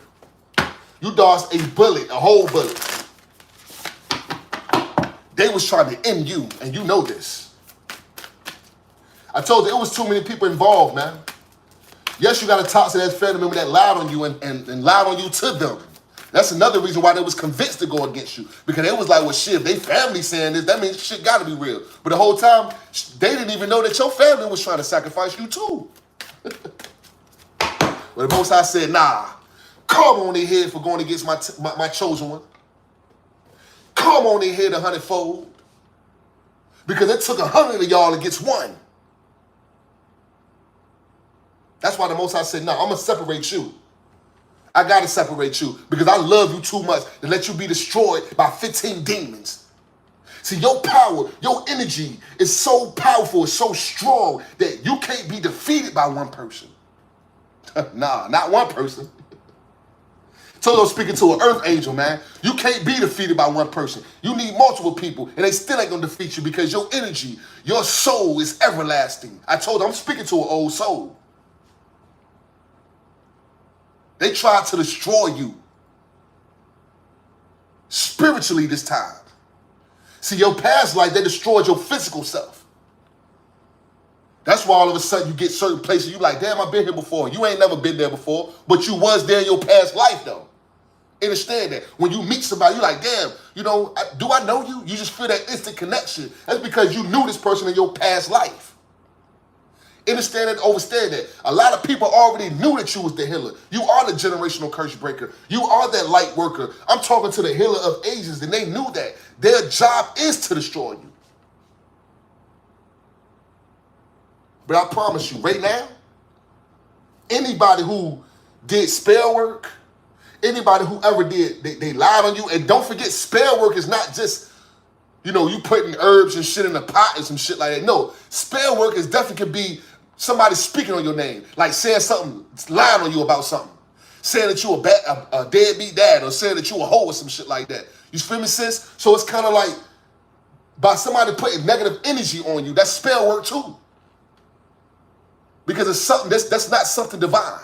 You dodged a bullet, a whole bullet. They was trying to end you, and you know this. I told you, it was too many people involved, man. Yes, you got a toxic ass family member that lied on you and lied on you to them. That's another reason why they was convinced to go against you. Because they was like, well, shit, if they family saying this, that means shit got to be real. But the whole time, they didn't even know that your family was trying to sacrifice you too. But the Most High said, nah, come on their head for going against my chosen one. Come on their head 100-fold. Because it took 100 of y'all against one. That's why the Most High said, no, I'm going to separate you. I got to separate you because I love you too much to let you be destroyed by 15 demons. See, your power, your energy is so powerful, it's so strong that you can't be defeated by one person. Nah, not one person. Toto speaking to an earth angel, man. You can't be defeated by one person. You need multiple people, and they still ain't going to defeat you because your energy, your soul is everlasting. I told you, I'm speaking to an old soul. They tried to destroy you spiritually this time. See, your past life, they destroyed your physical self. That's why all of a sudden you get certain places, you like, damn, I've been here before. You ain't never been there before, but you was there in your past life, though. Understand that. When you meet somebody, you like, damn, do I know you? You just feel that instant connection. That's because you knew this person in your past life. Understand that, overstand that. A lot of people already knew that you was the healer. You are the generational curse breaker. You are that light worker. I'm talking to the healer of ages, and they knew that. Their job is to destroy you. But I promise you, right now, anybody who did spell work, Anybody who ever did, they lied on you. And don't forget, spell work is not just, you putting herbs and shit in a pot and some shit like that. No, spell work is definitely could be somebody speaking on your name, like saying something, lying on you about something, saying that you a deadbeat dad, or saying that you a hoe or some shit like that. You feel me, sis? So it's kind of like by somebody putting negative energy on you, that's spell work too. Because it's something that's not something divine.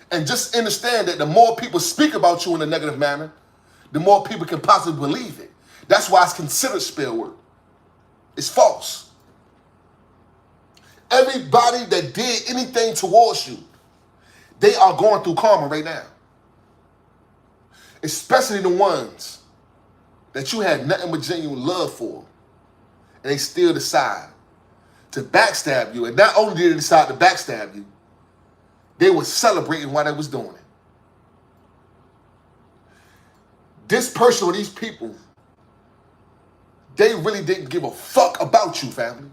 And just understand that the more people speak about you in a negative manner, the more people can possibly believe it. That's why it's considered spell work. It's false. Everybody that did anything towards you, they are going through karma right now. Especially the ones that you had nothing but genuine love for. And they still decide to backstab you. And not only did they decide to backstab you, they were celebrating while they was doing it. This person or these people, they really didn't give a fuck about you, family.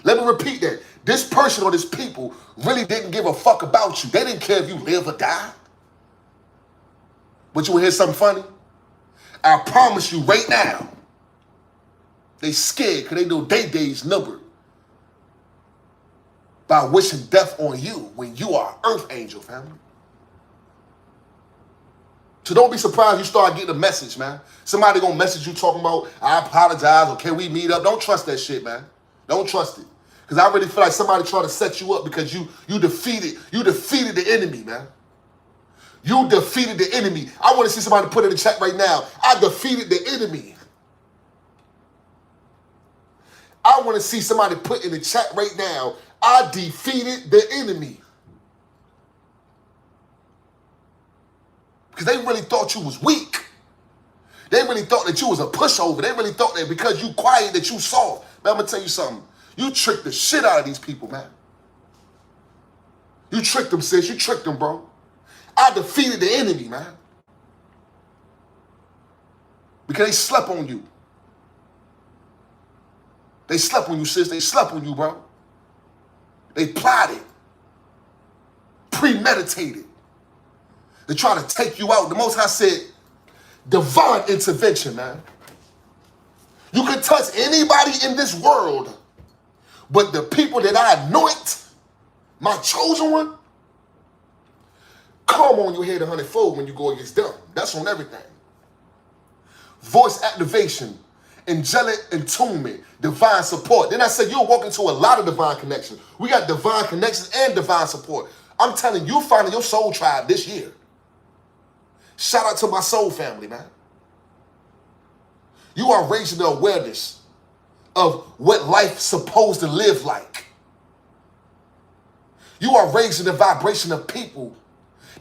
Let me repeat that. This person or this people really didn't give a fuck about you. They didn't care if you live or die. But you will hear something funny? I promise you right now, they scared because they know their day's numbered by wishing death on you when you are an earth angel, family. So don't be surprised you start getting a message, man. Somebody gonna message you talking about, I apologize, or can we meet up? Don't trust that shit, man. Don't trust it. Because I really feel like somebody trying to set you up because you defeated the enemy, man. You defeated the enemy. I want to see somebody put in the chat right now, I defeated the enemy. I want to see somebody put in the chat right now, I defeated the enemy. Because they really thought you was weak. They really thought that you was a pushover. They really thought that because you quiet that you soft. Man, I'm going to tell you something. You tricked the shit out of these people, man. You tricked them, sis. You tricked them, bro. I defeated the enemy, man. Because they slept on you. They slept on you, sis. They slept on you, bro. They plotted. Premeditated. They try to take you out. The Most High said, divine intervention, man. You can touch anybody in this world, but the people that I anoint, my chosen one, come on your head 100-fold when you go against them. That's on everything. Voice activation, angelic attunement, divine support. Then I said you'll walk into a lot of divine connections. We got divine connections and divine support. I'm telling you, finding your soul tribe this year. Shout out to my soul family, man. You are raising the awareness of what life's supposed to live like. You are raising the vibration of people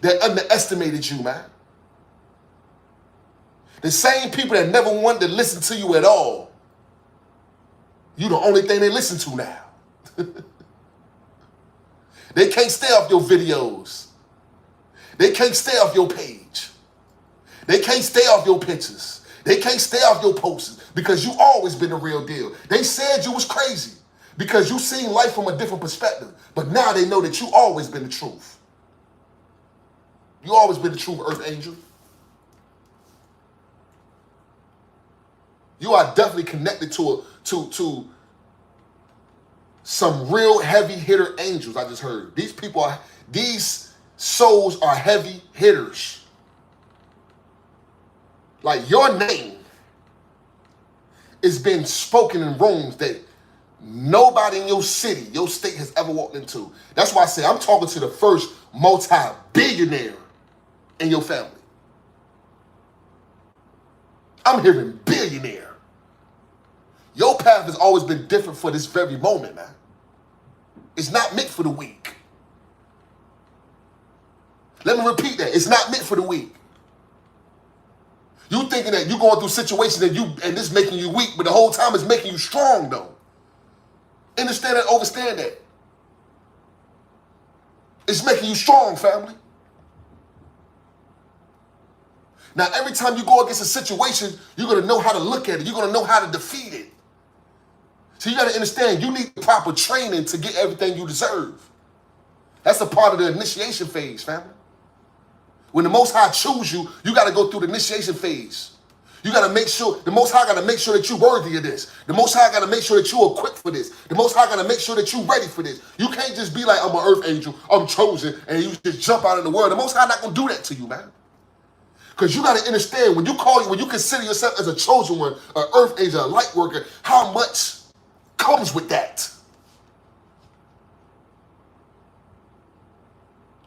that underestimated you, man. The same people that never wanted to listen to you at all. You the only thing they listen to now. They can't stay off your videos. They can't stay off your page. They can't stay off your pictures. They can't stay off your posts because you always been the real deal. They said you was crazy because you seen life from a different perspective. But now they know that you always been the truth. You always been the truth, Earth Angel. You are definitely connected to some real heavy hitter angels, I just heard. These souls are heavy hitters. Like your name is being spoken in rooms that nobody in your city, your state has ever walked into. That's why I say I'm talking to the first multi-billionaire in your family. I'm hearing billionaire. Your path has always been different for this very moment, man. It's not meant for the weak. Let me repeat that. It's not meant for the weak. You thinking that you're going through situations and this making you weak, but the whole time it's making you strong, though. Understand that, overstand that. It's making you strong, family. Now, every time you go against a situation, you're going to know how to look at it. You're going to know how to defeat it. So you got to understand, you need the proper training to get everything you deserve. That's a part of the initiation phase, family. When the Most High choose you, you got to go through the initiation phase. You got to make sure, the Most High got to make sure that you're worthy of this. The Most High got to make sure that you're equipped for this. The Most High got to make sure that you're ready for this. You can't just be like, I'm an earth angel, I'm chosen, and you just jump out in the world. The Most High not going to do that to you, man. Because you got to understand, when you consider yourself as a chosen one, an earth angel, a light worker, how much comes with that.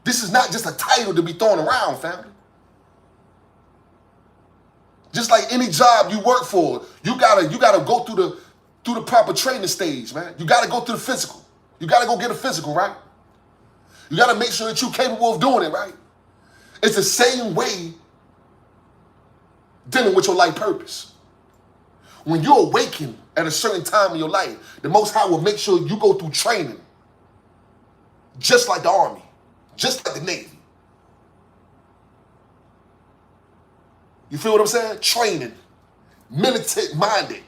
This is not just a title to be thrown around, family. Just like any job you work for, you gotta go through the proper training stage, man. You gotta go through the physical. You gotta go get a physical, right? You gotta make sure that you're capable of doing it, right? It's the same way dealing with your life purpose. When you awaken at a certain time in your life, the Most High will make sure you go through training, just like the Army. Just like the Navy. You feel what I'm saying? Training. Militant-minded.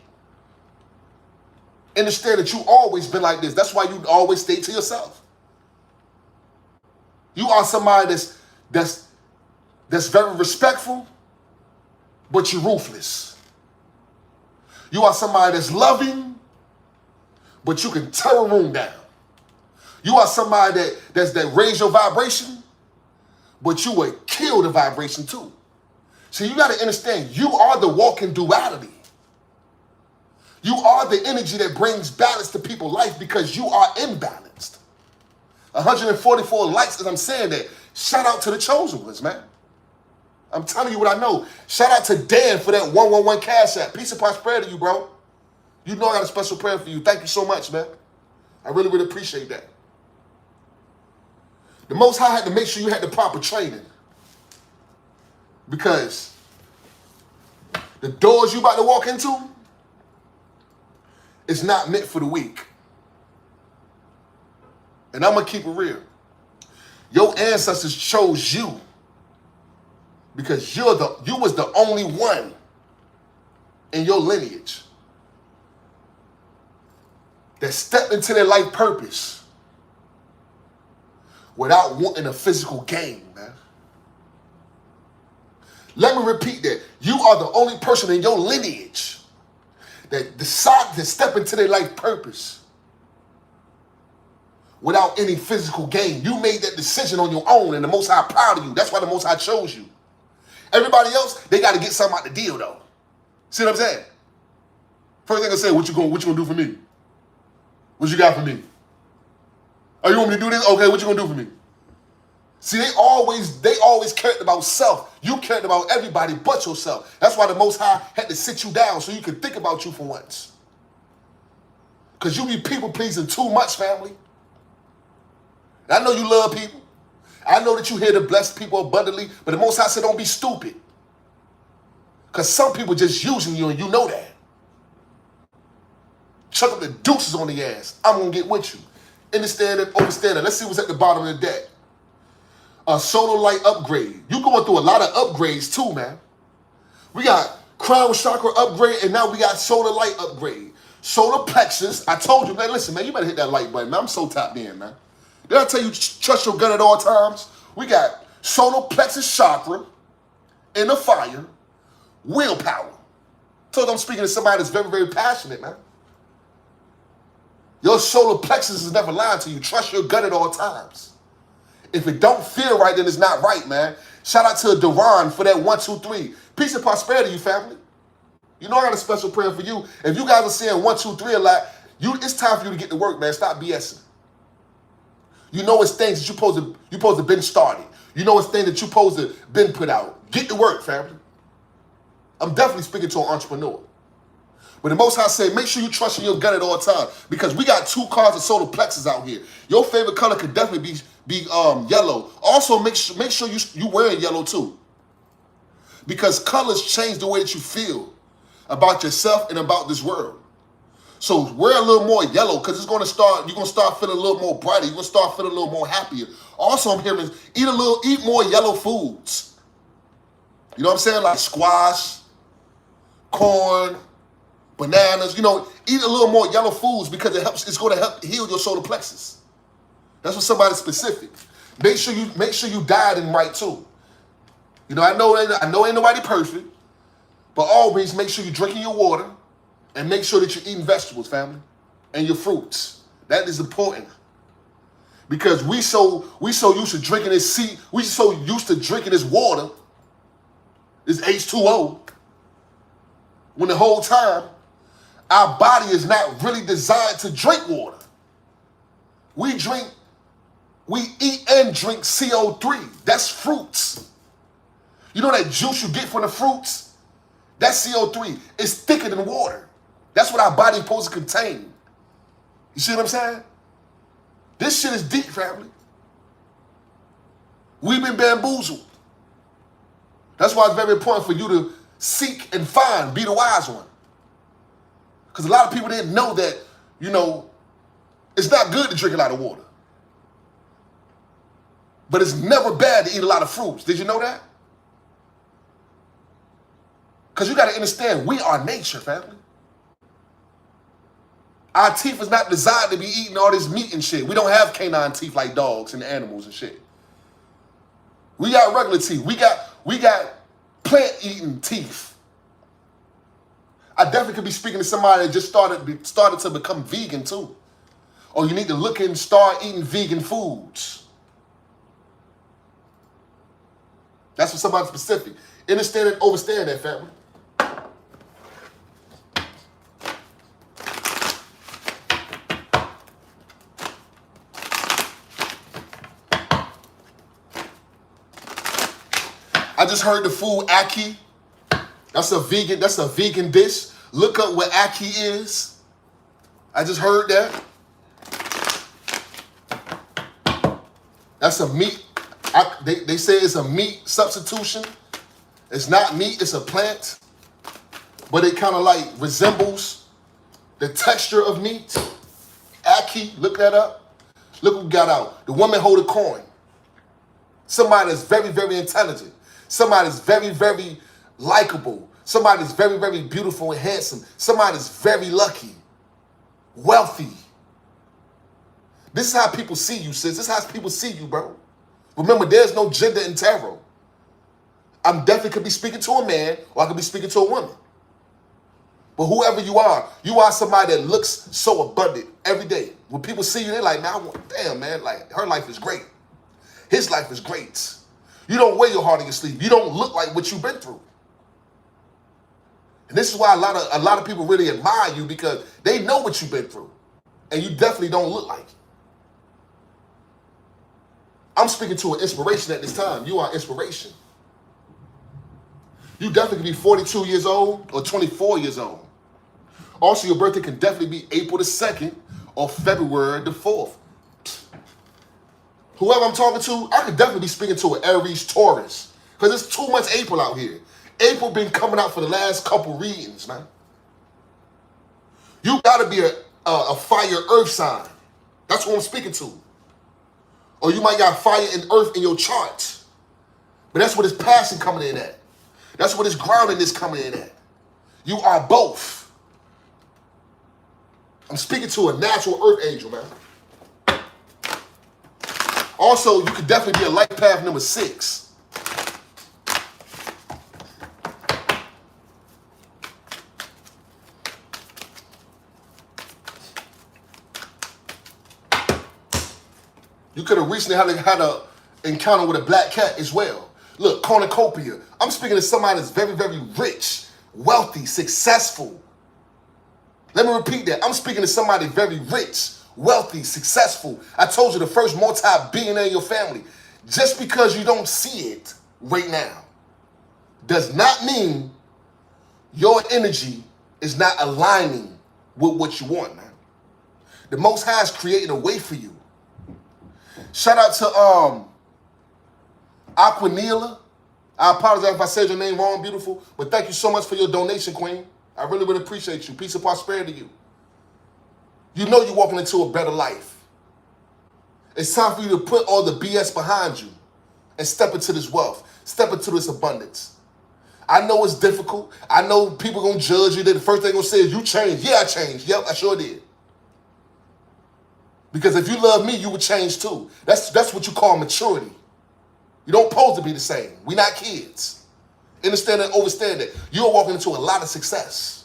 Understand that you've always been like this. That's why you always stay to yourself. You are somebody that's very respectful, but you're ruthless. You are somebody that's loving, but you can tear a room down. You are somebody that raise your vibration, but you will kill the vibration too. So you got to understand, you are the walking duality. You are the energy that brings balance to people's life because you are imbalanced. 144 likes as I'm saying that. Shout out to the chosen ones, man. I'm telling you what I know. Shout out to Dan for that 111 cash app. Peace and prosperity to you, bro. You know I got a special prayer for you. Thank you so much, man. I really, really appreciate that. The Most High had to make sure you had the proper training. Because the doors you about to walk into is not meant for the weak. And I'm going to keep it real. Your ancestors chose you because you was the only one in your lineage that stepped into their life purpose without wanting a physical gain, man. Let me repeat that. You are the only person in your lineage that decided to step into their life purpose without any physical gain. You made that decision on your own, and the Most High proud of you. That's why the Most High chose you. Everybody else, they got to get something out the deal, though. See what I'm saying? First thing I say, what you gonna do for me? What you got for me? Oh, you want me to do this? Okay, what you gonna do for me? See, they always cared about self. You cared about everybody but yourself. That's why the Most High had to sit you down so you could think about you for once. Because you be people-pleasing too much, family. And I know you love people. I know that you here to bless people abundantly, but the Most High said don't be stupid. Because some people just using you and you know that. Chuck up the deuces on the ass. I'm going to get with you. Understand it, overstand it. Let's see what's at the bottom of the deck. A solar light upgrade. You going through a lot of upgrades too, man. We got crown chakra upgrade, and now we got solar light upgrade. Solar plexus. I told you, man, listen, man, you better hit that like button, man. I'm so tapped in, man. Did I tell you trust your gut at all times? We got solar plexus chakra, inner fire, willpower. Told you I'm speaking to somebody that's very, very passionate, man. Your solar plexus is never lying to you. Trust your gut at all times. If it don't feel right, then it's not right, man. Shout out to Duran for that 1, 2, 3. Peace and prosperity, you family. You know I got a special prayer for you. If you guys are saying 1, 2, 3 a lot, it's time for you to get to work, man. Stop BSing. You know it's things that you supposed to been started. You know it's things that you supposed to been put out. Get to work, family. I'm definitely speaking to an entrepreneur. But the Most High said, make sure you trust in your gut at all times, because we got 2 cards of solar plexus out here. Your favorite color could definitely be yellow. Also, make sure you wearing yellow too, because colors change the way that you feel about yourself and about this world. So wear a little more yellow, because you're gonna start feeling a little more brighter. You're gonna start feeling a little more happier. Also, I'm hearing eat more yellow foods. You know what I'm saying? Like squash, corn, bananas. You know, eat a little more yellow foods, because it's gonna help heal your solar plexus. That's what somebody specific. Make sure you dieting right too. You know, I know ain't nobody perfect, but always make sure you're drinking your water and make sure that you're eating vegetables, family, and your fruits. That is important. Because we so used to drinking this we so used to drinking this water, this H2O, when the whole time our body is not really designed to drink water. We eat and drink CO3. That's fruits. You know that juice you get from the fruits? That's CO3. It's thicker than water. That's what our body is supposed to contain. You see what I'm saying? This shit is deep, family. We've been bamboozled. That's why it's very important for you to seek and find, be the wise one. Because a lot of people didn't know that, you know, it's not good to drink a lot of water. But it's never bad to eat a lot of fruits. Did you know that? Because you got to understand, we are nature, family. Our teeth is not designed to be eating all this meat and shit. We don't have canine teeth like dogs and animals and shit. We got regular teeth. We got plant-eating teeth. I definitely could be speaking to somebody that just started to become vegan too. Or you need to look and start eating vegan foods. That's for somebody specific. Understand and overstand that, family. I just heard the food ackee. That's a vegan dish. Look up what ackee is. I just heard that. That's a meat. They say it's a meat substitution. It's not meat, it's a plant. But it kind of like resembles the texture of meat. Ackee, look that up. Look who got out. The woman hold a coin. Somebody that's very, very intelligent. Somebody that's very, very likable. Somebody that's very, very beautiful and handsome. Somebody that's very lucky. Wealthy. This is how people see you, sis. This is how people see you, bro. Remember, there's no gender in tarot. I'm definitely could be speaking to a man or I could be speaking to a woman. But whoever you are somebody that looks so abundant every day. When people see you, they're like, man, damn, man, like her life is great. His life is great. You don't wear your heart on your sleeve. You don't look like what you've been through. And this is why a lot of people really admire you, because they know what you've been through. And you definitely don't look like it. I'm speaking to an inspiration at this time. You are inspiration. You definitely can be 42 years old or 24 years old. Also, your birthday can definitely be April the 2nd or February the 4th. Whoever I'm talking to, I could definitely be speaking to an Aries Taurus, because it's too much April out here. April been coming out for the last couple readings, man. You got to be a fire earth sign. That's what I'm speaking to. Or you might got fire and earth in your charts. But that's what his passion coming in at. That's what his groundedness coming in at. You are both. I'm speaking to a natural earth angel, man. Also, you could definitely be a life path number 6. You could have recently had an encounter with a black cat as well. Look, cornucopia. I'm speaking to somebody that's very, very rich, wealthy, successful. Let me repeat that. I'm speaking to somebody very rich, wealthy, successful. I told you, the first multi-billionaire in your family. Just because you don't see it right now does not mean your energy is not aligning with what you want, man. The Most High has created a way for you. Shout out to Aquanila. I apologize if I said your name wrong, beautiful, but thank you so much for your donation, Queen. I really, really appreciate you. Peace and prosperity to you. You know you're walking into a better life. It's time for you to put all the BS behind you and step into this wealth, step into this abundance. I know it's difficult. I know people going to judge you. The first thing they're going to say is, you changed. Yeah, I changed. Yep, I sure did. Because if you love me, you would change too. That's what you call maturity. You don't supposed to be the same. We're not kids. Understand and understand that. You're walking into a lot of success.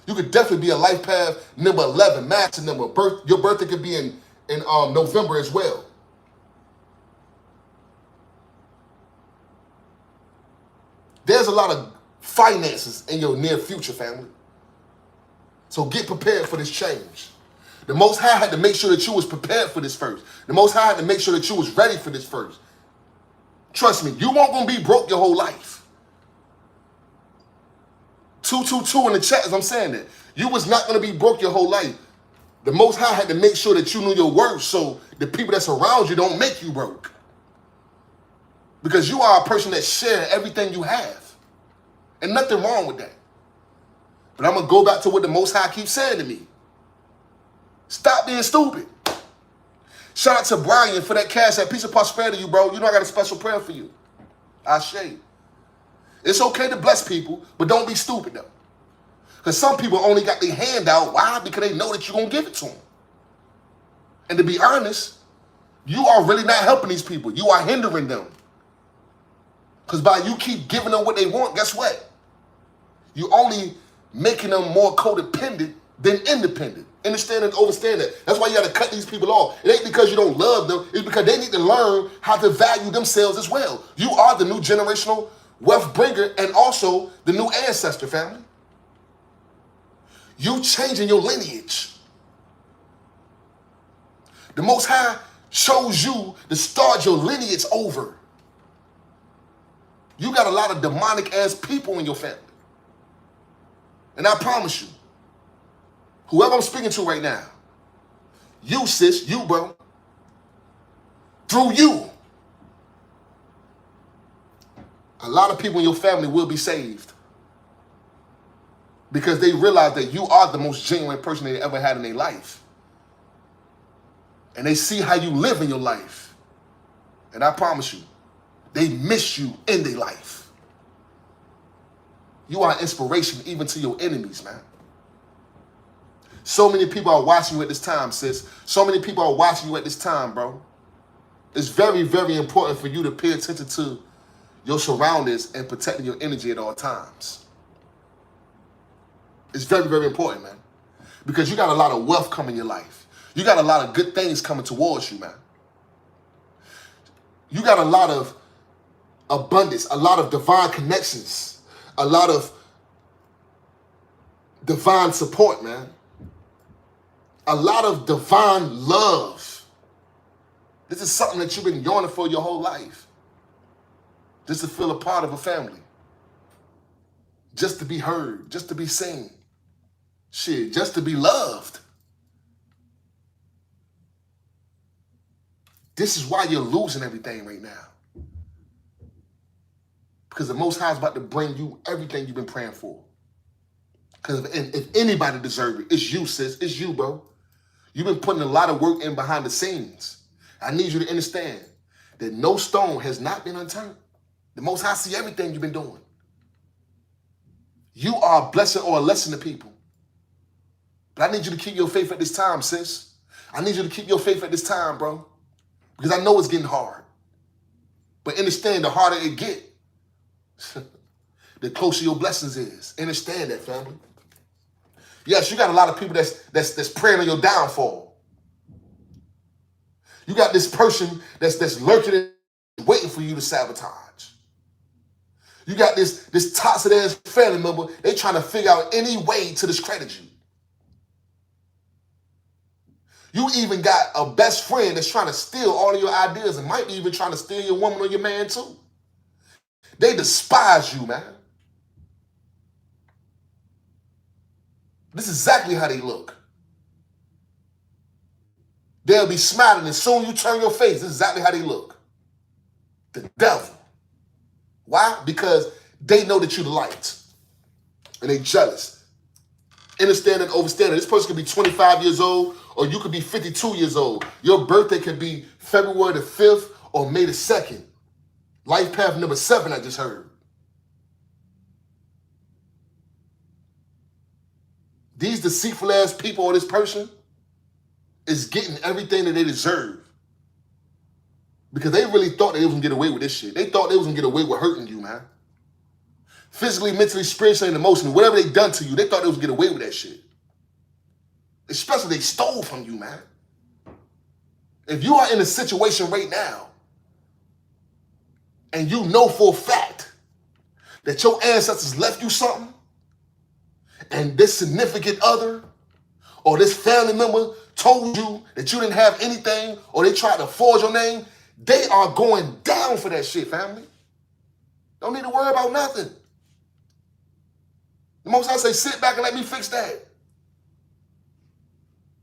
You could definitely be a life path number 11, master number. Your birthday could be in November as well. There's a lot of finances in your near future, family. So get prepared for this change. The Most High had to make sure that you was prepared for this first. The Most High had to make sure that you was ready for this first. Trust me, you won't gonna be broke your whole life. 222 in the chat as I'm saying that. You was not gonna be broke your whole life. The Most High had to make sure that you knew your worth so the people that's around you don't make you broke. Because you are a person that shares everything you have. And nothing wrong with that. But I'm gonna go back to what the Most High keeps saying to me. Stop being stupid. Shout out to Brian for that cash, that piece of prosperity, you bro. You know I got a special prayer for you. Ashe. It's okay to bless people, but don't be stupid though. Because some people only got their hand out. Why? Because they know that you're going to give it to them. And to be honest, you are really not helping these people. You are hindering them. Because by you keep giving them what they want, guess what? You only making them more codependent than independent. Understand and understand that. That's why you got to cut these people off. It ain't because you don't love them. It's because they need to learn how to value themselves as well. You are the new generational wealth bringer and also the new ancestor, family. You changing your lineage. The Most High chose you to start your lineage over. You got a lot of demonic ass people in your family. And I promise you, whoever I'm speaking to right now, you sis, you bro, through you, a lot of people in your family will be saved. Because they realize that you are the most genuine person they ever had in their life. And they see how you live in your life. And I promise you, they miss you in their life. You are an inspiration even to your enemies, man. So many people are watching you at this time, sis. So many people are watching you at this time, bro. It's very, very important for you to pay attention to your surroundings and protecting your energy at all times. It's very, very important, man. Because you got a lot of wealth coming in your life. You got a lot of good things coming towards you, man. You got a lot of abundance, a lot of divine connections, a lot of divine support, man. A lot of divine love. This is something that you've been yearning for your whole life. Just to feel a part of a family. Just to be heard, just to be seen. Shit, just to be loved. This is why you're losing everything right now. Because the Most High is about to bring you everything you've been praying for. Because if anybody deserves it, it's you, sis. It's you, bro. You've been putting a lot of work in behind the scenes. I need you to understand that no stone has not been unturned. The Most High see everything you've been doing. You are a blessing or a lesson to people. But I need you to keep your faith at this time, sis. I need you to keep your faith at this time, bro. Because I know it's getting hard. But understand, the harder it get, the closer your blessings is. Understand that, family. Yes, you got a lot of people that's praying on your downfall. You got this person that's lurking and waiting for you to sabotage. You got this toxic ass family member, they trying to figure out any way to discredit you. You even got a best friend that's trying to steal all of your ideas and might be even trying to steal your woman or your man too. They despise you, man. This is exactly how they look. They'll be smiling and soon you turn your face. This is exactly how they look. The devil. Why? Because they know that you're the light. And they jealous. Understand and overstand it. This person could be 25 years old or you could be 52 years old. Your birthday could be February the 5th or May the 2nd. Life path number 7, I just heard. These deceitful ass people or this person, is getting everything that they deserve. Because they really thought they was going to get away with this shit. They thought they was going to get away with hurting you, man. Physically, mentally, spiritually, and emotionally, whatever they done to you, they thought they was going to get away with that shit. Especially they stole from you, man. If you are in a situation right now, and you know for a fact that your ancestors left you something, and this significant other or this family member told you that you didn't have anything, or they tried to forge your name, they are going down for that shit, family. Don't need to worry about nothing. The Most High say, sit back and let me fix that.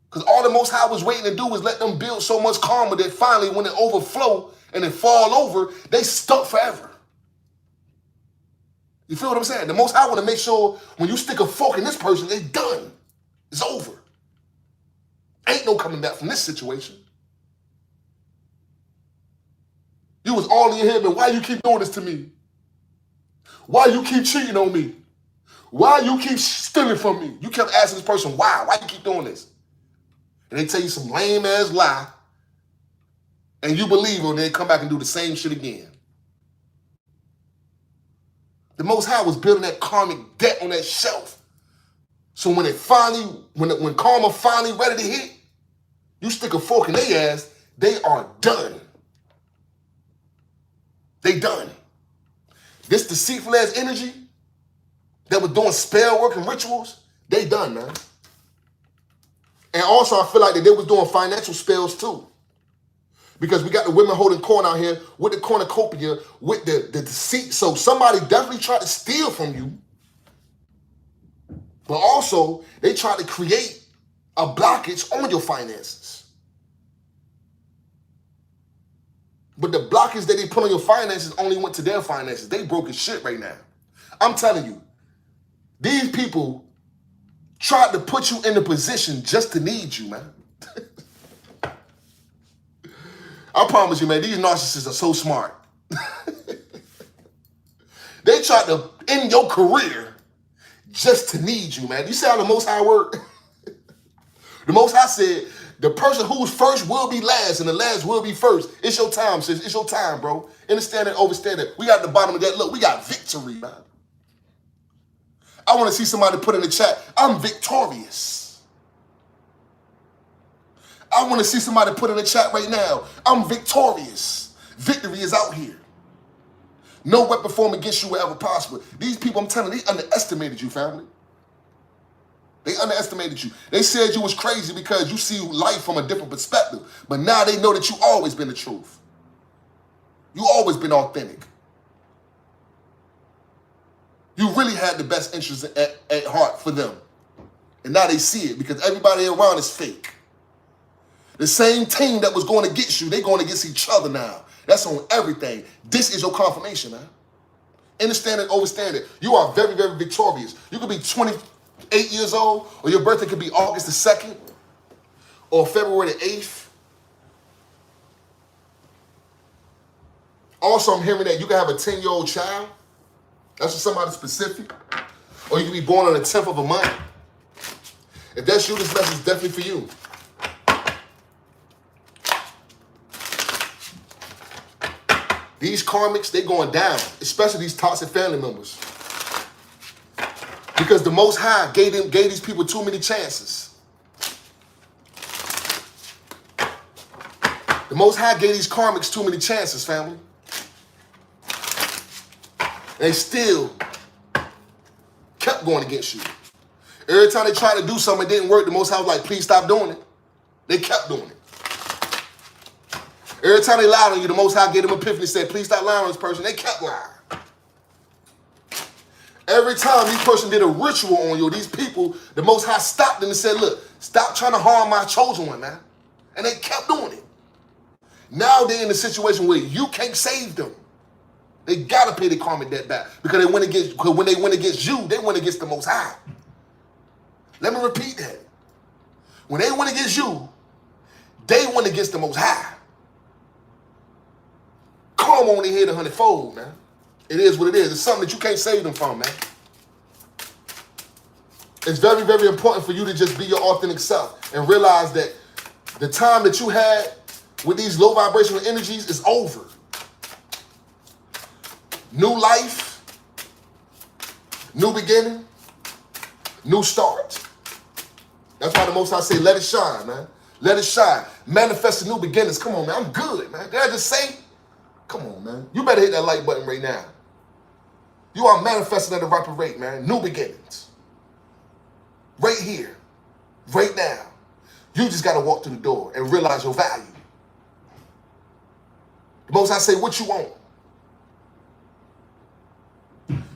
Because all the Most High was waiting to do was let them build so much karma that finally when it overflow and it fall over, they stuck forever. You feel what I'm saying? The Most High want to make sure when you stick a fork in this person, it's done. It's over. Ain't no coming back from this situation. You was all in your head, man. Why you keep doing this to me? Why you keep cheating on me? Why you keep stealing from me? You kept asking this person, why? Why you keep doing this? And they tell you some lame ass lie, and you believe them, and they come back and do the same shit again. The Most High was building that karmic debt on that shelf. So when it finally, when karma finally ready to hit, you stick a fork in their ass, they are done. They done. This deceitful ass energy that was doing spell work and rituals, they done, man. And also I feel like that they was doing financial spells too. Because we got the women holding corn out here with the cornucopia, with the deceit. So somebody definitely tried to steal from you. But also, they tried to create a blockage on your finances. But the blockage that they put on your finances only went to their finances. They broke as shit right now. I'm telling you, these people tried to put you in a position just to need you, man. I promise you, man, these narcissists are so smart. They tried to end your career just to need you, man. You see how the Most High work? The Most High said, the person who's first will be last, and the last will be first. It's your time, sis. It's your time, bro. Understand it, overstand it. We got the bottom of that. Look, we got victory, man. I want to see somebody put in the chat, I'm victorious. I want to see somebody put in the chat right now, I'm victorious. Victory is out here. No weapon formed against you will ever prosper. These people, I'm telling you, they underestimated you, family. They underestimated you. They said you was crazy because you see life from a different perspective. But now they know that you always been the truth. You always been authentic. You really had the best interest at heart for them. And now they see it because everybody around is fake. The same team that was going to get you, they're going against each other now. That's on everything. This is your confirmation, man. Understand it, overstand it. You are very, very victorious. You could be 28 years old, or your birthday could be August the 2nd, or February the 8th. Also, I'm hearing that you can have a 10-year-old child. That's for somebody specific. Or you can be born on the 10th of a month. If that's you, this message is definitely for you. These karmics, they going down, especially these toxic family members. Because the Most High gave these people too many chances. The Most High gave these karmics too many chances, family. They still kept going against you. Every time they tried to do something, it didn't work. The Most High was like, please stop doing it. They kept doing it. Every time they lied on you, the Most High gave them epiphany and said, please stop lying on this person. They kept lying. Every time this person did a ritual on you, these people, the Most High stopped them and said, look, stop trying to harm my chosen one, man. And they kept doing it. Now they're in a situation where you can't save them. They got to pay the karmic debt back because when they went against you, they went against the Most High. Let me repeat that. When they went against you, they went against the Most High. Karma only hit 100-fold, man. It is what it is. It's something that you can't save them from, man. It's very, very important for you to just be your authentic self and realize that The time that you had with these low vibrational energies is over. New life, new beginning, new start. That's why the Most High say, let it shine, man. Let it shine. Manifest the new beginnings. Come on, man. I'm good, man. Did I just say? Come on, man. You better hit that like button right now. You are manifesting at the rapid rate, man. New beginnings. Right here. Right now. You just got to walk through the door and realize your value. The Most High say, what you want?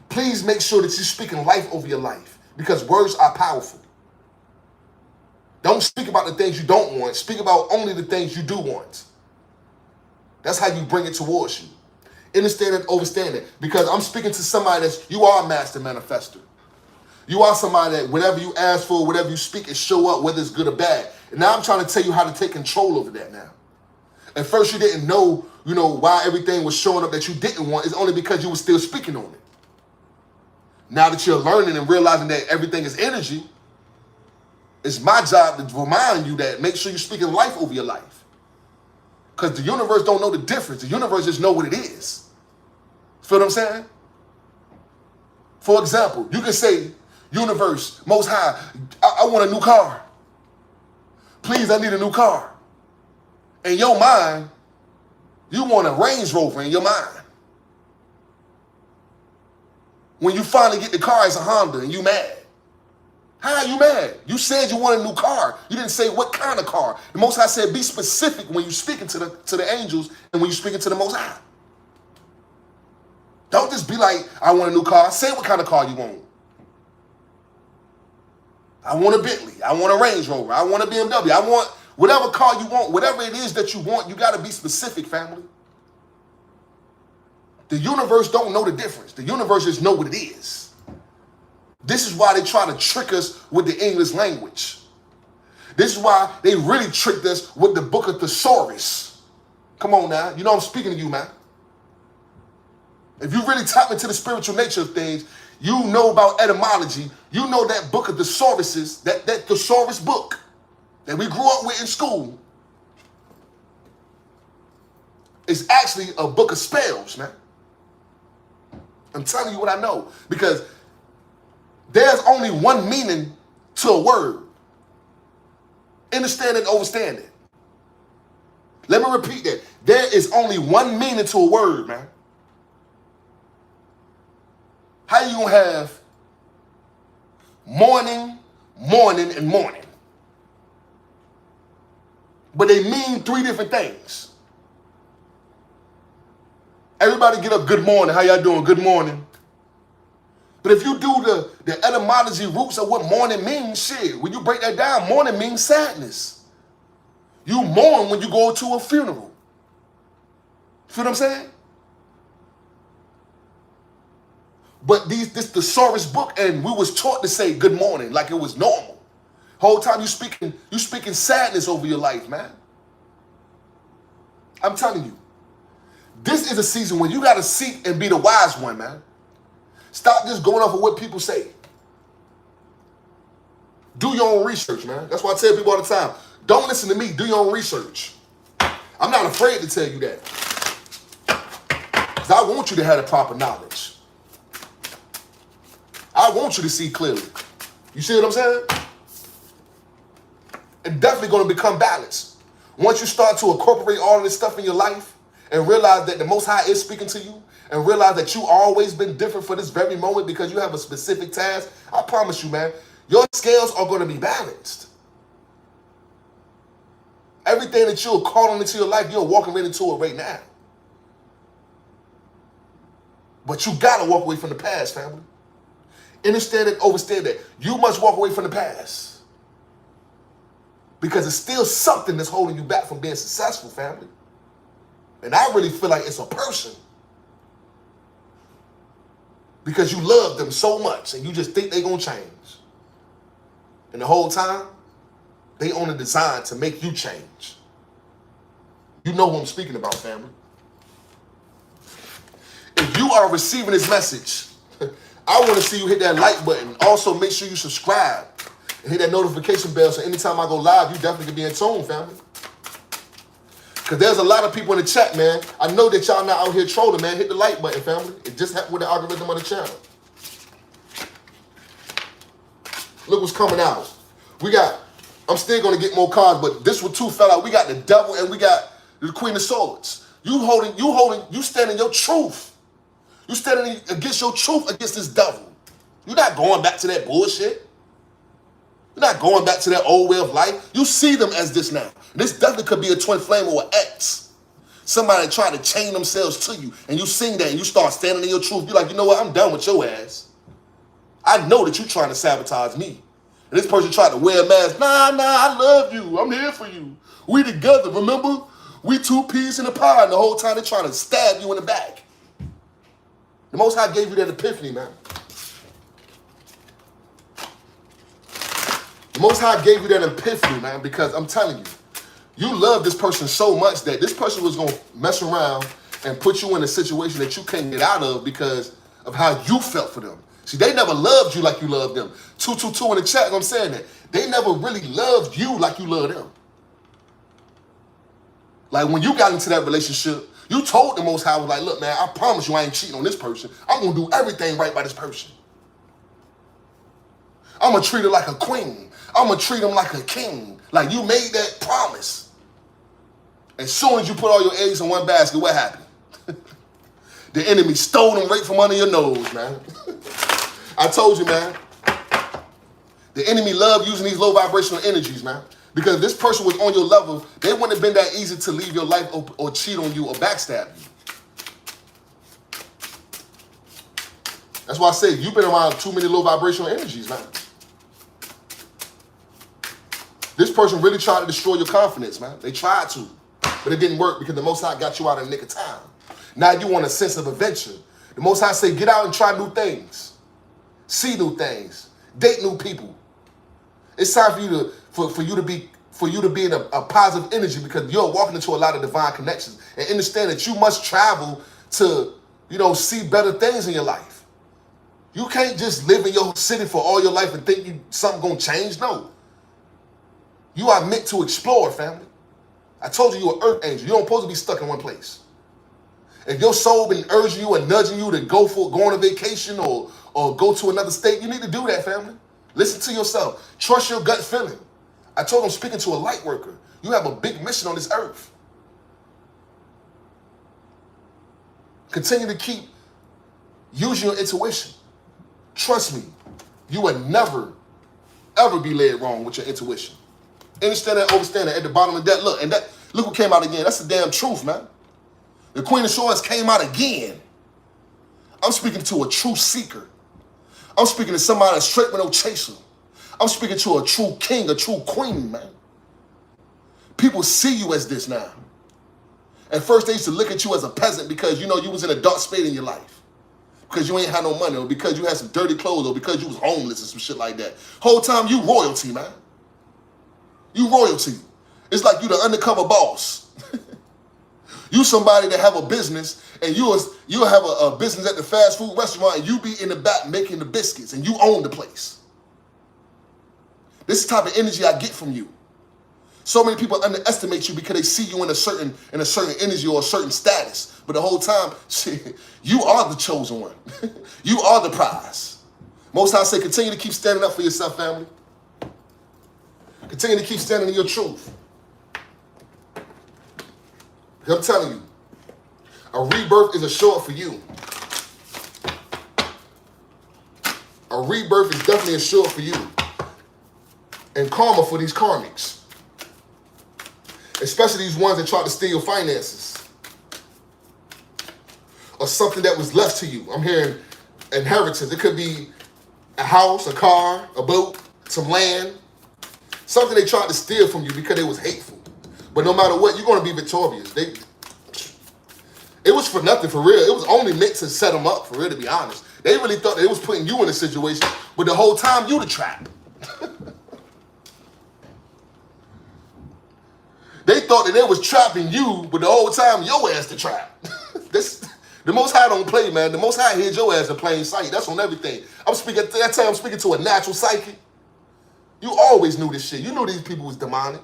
Please make sure that you're speaking life over your life, because words are powerful. Don't speak about the things you don't want. Speak about only the things you do want. That's how you bring it towards you. Understand and overstand it. Because I'm speaking to somebody you are a master manifester. You are somebody that whatever you ask for, whatever you speak, it show up, whether it's good or bad. And now I'm trying to tell you how to take control over that now. At first you didn't know, why everything was showing up that you didn't want. It's only because you were still speaking on it. Now that you're learning and realizing that everything is energy, it's my job to remind you that make sure you're speaking life over your life. Because the universe don't know the difference. The universe just know what it is. Feel what I'm saying? For example, you can say, universe, Most High, I want a new car. Please, I need a new car. In your mind, you want a Range Rover in your mind. When you finally get the car, it's a Honda and you mad. How are you mad? You said you want a new car. You didn't say what kind of car. The Most High said be specific when you're speaking to the angels and when you're speaking to the Most High. Don't just be like, I want a new car. Say what kind of car you want. I want a Bentley. I want a Range Rover. I want a BMW. I want whatever car you want. Whatever it is that you want, you got to be specific, family. The universe don't know the difference. The universe just know what it is. This is why they try to trick us with the English language. This is why they really tricked us with the book of Thesaurus. Come on now. You know I'm speaking to you, man. If you really tap into the spiritual nature of things, you know about etymology. You know that book of Thesauruses, that Thesaurus book that we grew up with in school is actually a book of spells, man. I'm telling you what I know. Because there's only one meaning to a word. Understand and overstand it. Let me repeat that. There is only one meaning to a word, man. How you gonna have morning, morning, and morning? But they mean three different things. Everybody get up, good morning. How y'all doing? Good morning. But if you do the etymology roots of what morning means, shit, when you break that down, morning means sadness. You mourn when you go to a funeral. Feel what I'm saying? But this Thesaurus book, and we was taught to say good morning like it was normal. Whole time you speaking sadness over your life, man. I'm telling you. This is a season when you got to seek and be the wise one, man. Stop just going off of what people say. Do your own research, man. That's why I tell people all the time, don't listen to me. Do your own research. I'm not afraid to tell you that. Because I want you to have the proper knowledge. I want you to see clearly. You see what I'm saying? It's definitely going to become balanced. Once you start to incorporate all of this stuff in your life, and realize that the Most High is speaking to you, and realize that you always been different for this very moment because you have a specific task, I promise you, man, your scales are going to be balanced. Everything that you're calling into your life, you're walking right into it right now. But you got to walk away from the past, family. Understand and overstand that. You must walk away from the past. Because it's still something that's holding you back from being successful, family. And I really feel like it's a person. Because you love them so much and you just think they're going to change. And the whole time, they on a design to make you change. You know who I'm speaking about, family. If you are receiving this message, I want to see you hit that like button. Also, make sure you subscribe and hit that notification bell so anytime I go live, you definitely can be in tune, family. Because there's a lot of people in the chat, man. I know that y'all not out here trolling, man. Hit the like button, family. It just happened with the algorithm of the channel. Look what's coming out. I'm still going to get more cards, but this one too fell out. We got the devil and we got the Queen of Swords. You standing your truth. You standing against your truth against this devil. You're not going back to that bullshit. You're not going back to that old way of life. You see them as this now. This definitely could be a twin flame or an ex. Somebody trying to chain themselves to you. And you sing that and you start standing in your truth. You're like, you know what? I'm done with your ass. I know that you're trying to sabotage me. And this person tried to wear a mask. Nah, I love you. I'm here for you. We together, remember? We two peas in a pie. And the whole time they're trying to stab you in the back. The Most High gave you that epiphany, man. The Most High gave you that epiphany, man, because I'm telling you, you love this person so much that this person was going to mess around and put you in a situation that you can't get out of because of how you felt for them. See, they never loved you like you loved them. 222 in the chat, I'm saying that. They never really loved you like you loved them. Like when you got into that relationship, you told the Most High, was like, look, man, I promise you I ain't cheating on this person. I'm going to do everything right by this person. I'm going to treat her like a queen. I'm going to treat him like a king. Like you made that promise. As soon as you put all your eggs in one basket, what happened? The enemy stole them right from under your nose, man. I told you, man. The enemy love using these low vibrational energies, man. Because if this person was on your level, they wouldn't have been that easy to leave your life or cheat on you or backstab you. That's why I say you've been around too many low vibrational energies, man. This person really tried to destroy your confidence, man. They tried to, but it didn't work because the Most High got you out in the nick of time. Now you want a sense of adventure. The Most High say, get out and try new things. See new things. Date new people. It's time for you to be in a positive energy because you're walking into a lot of divine connections. And understand that you must travel to, see better things in your life. You can't just live in your city for all your life and think something gonna change. No. You are meant to explore, family. I told you you're an earth angel. You don't supposed to be stuck in one place. If your soul been urging you and nudging you to go on a vacation or go to another state, you need to do that, family. Listen to yourself. Trust your gut feeling. I told him, speaking to a light worker, you have a big mission on this earth. Continue to keep using your intuition. Trust me, you will never, ever be led wrong with your intuition. Understand that, overstand that. At the bottom of that, look what came out again. That's the damn truth, man. The Queen of Swords came out again. I'm speaking to a true seeker. I'm speaking to somebody that's straight with no chaser. I'm speaking to a true king, a true queen, man. People see you as this now. At first, they used to look at you as a peasant because, you was in a dark spot in your life. Because you ain't had no money, or because you had some dirty clothes, or because you was homeless and some shit like that. Whole time, you royalty, man. You royalty. It's like you the undercover boss. You somebody that have a business, and you'll have a business at the fast food restaurant, and you be in the back making the biscuits, and you own the place. This is the type of energy I get from you. So many people underestimate you because they see you in a certain energy or a certain status. But the whole time, shit, you are the chosen one. You are the prize. Most High say, continue to keep standing up for yourself, family. Continue to keep standing in your truth. I'm telling you, a rebirth is assured for you. A rebirth is definitely assured for you. And karma for these karmics. Especially these ones that try to steal your finances. Or something that was left to you. I'm hearing inheritance. It could be a house, a car, a boat, some land. Something they tried to steal from you because it was hateful. But no matter what, you're going to be victorious. It was for nothing, for real. It was only meant to set them up, for real, to be honest. They really thought they was putting you in a situation, but the whole time, you the trap. They thought that they was trapping you, but the whole time, your ass the trap. The Most High don't play, man. The Most High hid your ass in plain sight. That's on everything. I'm speaking to a natural psychic. You always knew this shit. You knew these people was demonic.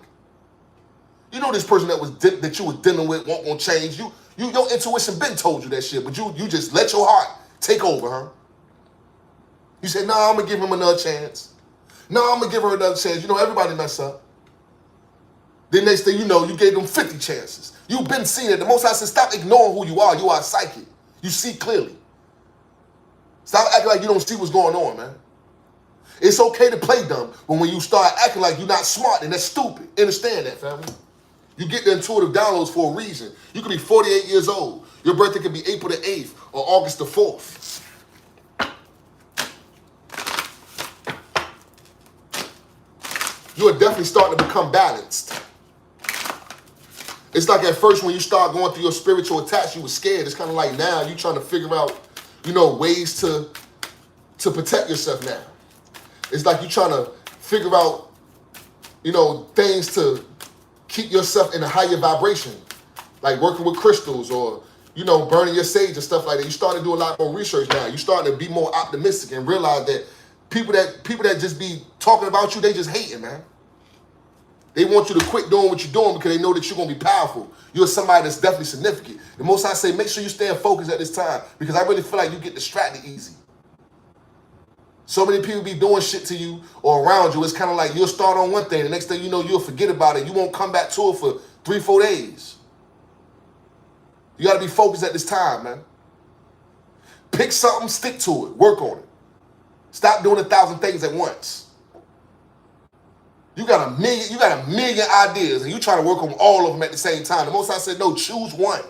You know this person that you was dealing with won't gonna change. Your intuition been told you that shit, but you just let your heart take over, huh? You say, no, I'm gonna give him another chance. No, I'm gonna give her another chance. You know, everybody mess up. Then next thing you know, you gave them 50 chances. You've been seeing it. The Most High said, stop ignoring who you are. You are psychic. You see clearly. Stop acting like you don't see what's going on, man. It's okay to play dumb, but when you start acting like you're not smart, then that's stupid. Understand that, family. You get the intuitive downloads for a reason. You could be 48 years old. Your birthday could be April the 8th or August the 4th. You are definitely starting to become balanced. It's like at first when you start going through your spiritual attacks, you were scared. It's kind of like now you're trying to figure out, ways to protect yourself now. It's like you're trying to figure out, things to keep yourself in a higher vibration, like working with crystals or, burning your sage and stuff like that. You're starting to do a lot more research now. You're starting to be more optimistic and realize that people that just be talking about you, they just hating, man. They want you to quit doing what you're doing because they know that you're going to be powerful. You're somebody that's definitely significant. The Most High say, make sure you stay focused at this time because I really feel like you get distracted easy. So many people be doing shit to you or around you. It's kind of like you'll start on one thing. The next thing you know, you'll forget about it. You won't come back to it for 3-4 days. You got to be focused at this time, man. Pick something, stick to it. Work on it. Stop doing 1,000 things at once. You got a million ideas, and you trying to work on all of them at the same time. The Most High said, no, choose one.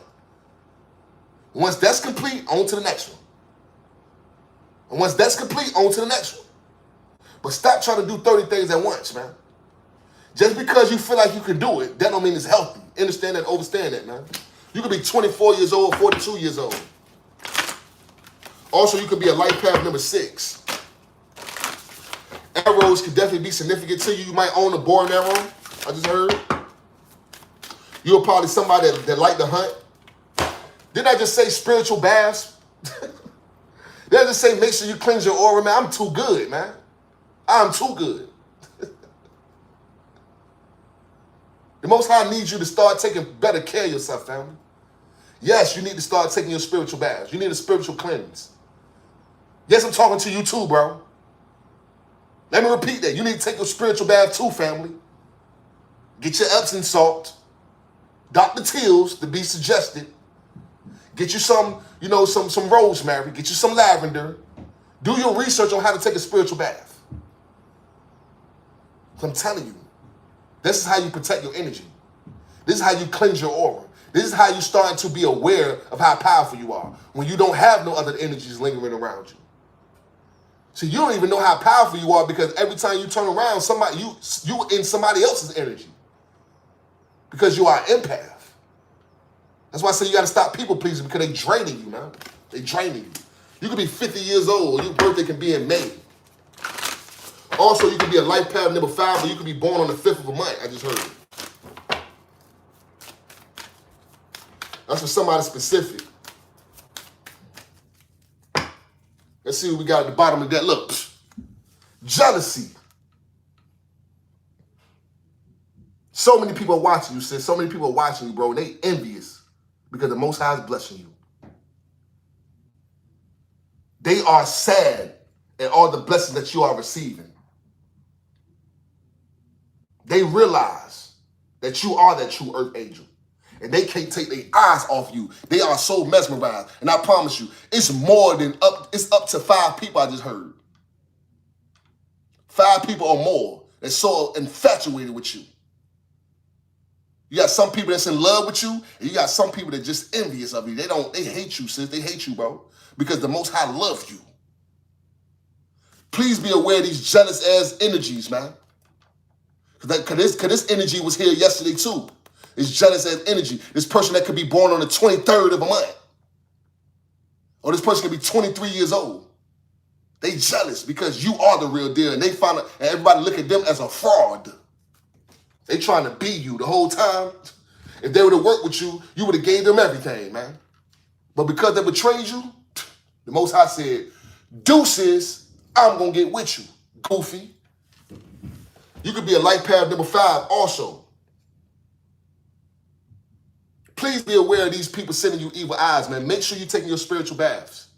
Once that's complete, on to the next one. And once that's complete, on to the next one. But stop trying to do 30 things at once, man. Just because you feel like you can do it, that don't mean it's healthy. Understand that, overstand that, man. You could be 24 years old, 42 years old. Also, you could be a life path number 6. Arrows could definitely be significant to you. You might own a bow and arrow, I just heard. You're probably somebody that like to hunt. Didn't I just say spiritual baths? Did I just say make sure you cleanse your aura, man? I'm too good, man. I'm too good. The Most High needs you to start taking better care of yourself, family. Yes, you need to start taking your spiritual baths. You need a spiritual cleanse. Yes, I'm talking to you too, bro. Let me repeat that. You need to take your spiritual bath too, family. Get your Epsom salt. Dr. Teals to be suggested. Get you some rosemary. Get you some lavender. Do your research on how to take a spiritual bath. So I'm telling you, this is how you protect your energy. This is how you cleanse your aura. This is how you starting to be aware of how powerful you are when you don't have no other energies lingering around you. See, you don't even know how powerful you are because every time you turn around, you in somebody else's energy. Because you are an empath. That's why I say you got to stop people pleasing because they draining you, man. They draining you. You could be 50 years old. Your birthday can be in May. Also, you could be a life path number 5, or you could be born on the 5th of a month. I just heard it. That's for somebody specific. Let's see what we got at the bottom of that. Look, jealousy. So many people are watching you, sis. So many people are watching you, bro. And they envious because the Most High is blessing you. They are sad at all the blessings that you are receiving. They realize that you are that true earth angel. And they can't take their eyes off you. They are so mesmerized. And I promise you, it's up to 5 people I just heard. 5 people or more that's so infatuated with you. You got some people that's in love with you, and you got some people that just envious of you. They hate you, sis. They hate you, bro. Because the Most High loves you. Please be aware of these jealous ass energies, man. Cause this energy was here yesterday too. It's jealous as energy. This person that could be born on the 23rd of a month. Or this person could be 23 years old. They jealous because you are the real deal. And they find out, and everybody look at them as a fraud. They trying to be you the whole time. If they would have worked with you, you would have gave them everything, man. But because they betrayed you, the Most High said, deuces, I'm going to get with you, goofy. You could be a life path number 5 also. Please be aware of these people sending you evil eyes, man. Make sure you're taking your spiritual baths.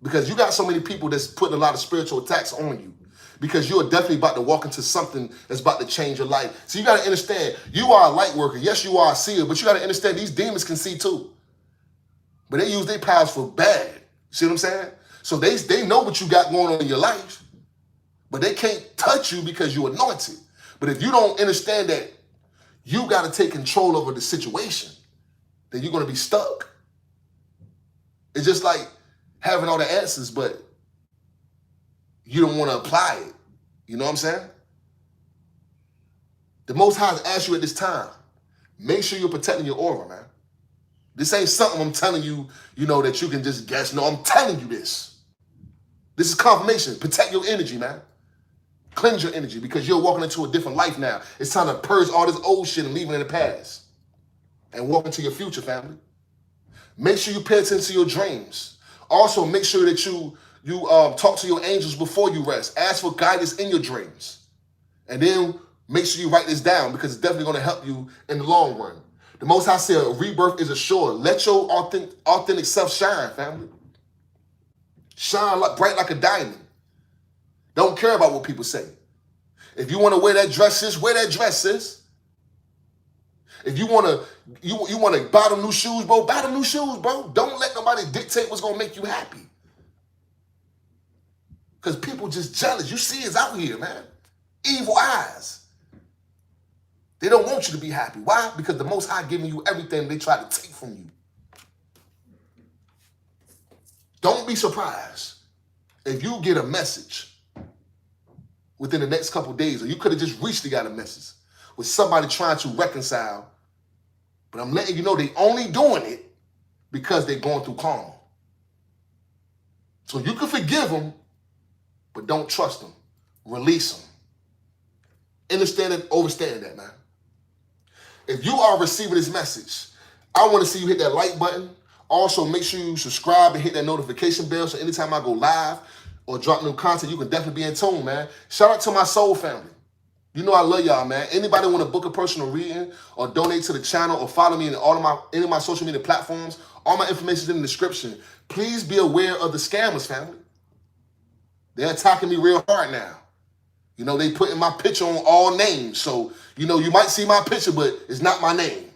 Because you got so many people that's putting a lot of spiritual attacks on you. Because you're definitely about to walk into something that's about to change your life. So you got to understand, you are a light worker. Yes, you are a seer, but you got to understand these demons can see too. But they use their powers for bad. See what I'm saying? So they know what you got going on in your life, but they can't touch you because you're anointed. But if you don't understand that you got to take control over the situation, then you're going to be stuck. It's just like having all the answers, but you don't want to apply it. You know what I'm saying? The Most High has asked you at this time, make sure you're protecting your aura, man. This ain't something I'm telling you, that you can just guess. No, I'm telling you this. This is confirmation. Protect your energy, man. Cleanse your energy because you're walking into a different life now. It's time to purge all this old shit and leave it in the past and walk into your future, family. Make sure you pay attention to your dreams. Also, make sure that you talk to your angels before you rest. Ask for guidance in your dreams. And then make sure you write this down because it's definitely going to help you in the long run. The Most High said rebirth is assured. Let your authentic self shine, family. Shine bright like a diamond. Don't care about what people say. If you want to wear that dress, sis, wear that dress, sis. If you want to buy them new shoes, bro, buy them new shoes, bro. Don't let nobody dictate what's going to make you happy. Because people just jealous. You see it's out here, man. Evil eyes. They don't want you to be happy. Why? Because the Most High giving you everything they try to take from you. Don't be surprised if you get a message within the next couple of days, or you could have just recently got a message with somebody trying to reconcile. But I'm letting you know they only doing it because they're going through karma. So you can forgive them, but don't trust them. Release them. Understand and overstand that, man. If you are receiving this message, I want to see you hit that like button. Also, make sure you subscribe and hit that notification bell so anytime I go live or drop new content, you can definitely be in tune, man. Shout out to my soul family. You know I love y'all, man. Anybody want to book a personal reading or donate to the channel or follow me in any of my social media platforms, all my information is in the description. Please be aware of the scammers, family. They're attacking me real hard now. They putting my picture on all names. So, you might see my picture, but it's not my name.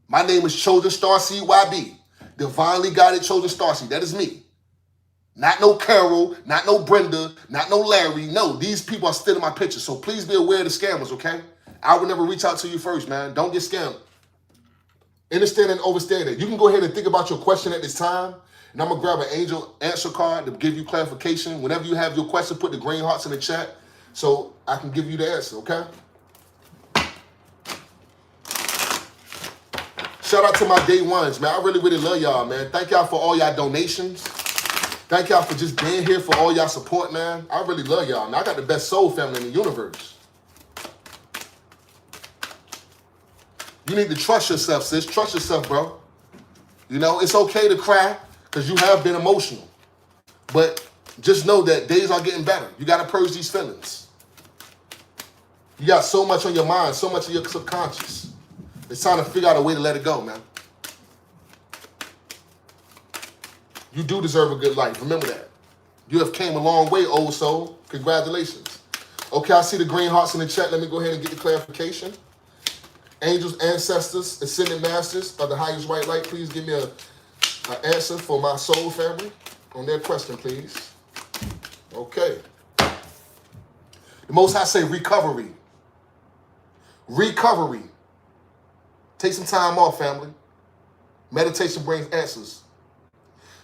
My name is Chosen Starseed YB. Divinely Guided Chosen Starseed. That is me. Not no Carol, not no Brenda, not no Larry. No, these people are stealing my picture. So please be aware of the scammers, okay? I would never reach out to you first, man. Don't get scammed. Understand and understand that. You can go ahead and think about your question at this time. And I'm going to grab an angel answer card to give you clarification. Whenever you have your question, put the green hearts in the chat so I can give you the answer, okay? Shout out to my day ones, man. I really, really love y'all, man. Thank y'all for all y'all donations. Thank y'all for just being here, for all y'all support, man. I really love y'all, man. I got the best soul family in the universe. You need to trust yourself, sis. Trust yourself, bro. It's okay to cry because you have been emotional. But just know that days are getting better. You got to purge these feelings. You got so much on your mind, so much in your subconscious. It's time to figure out a way to let it go, man. You do deserve a good life. Remember that. You have came a long way, old soul. Congratulations. Okay, I see the green hearts in the chat. Let me go ahead and get the clarification. Angels, ancestors, ascended masters of the highest white light, please give me an answer for my soul family on their question, please. Okay. The Most High say recovery. Recovery. Take some time off, family. Meditation brings answers.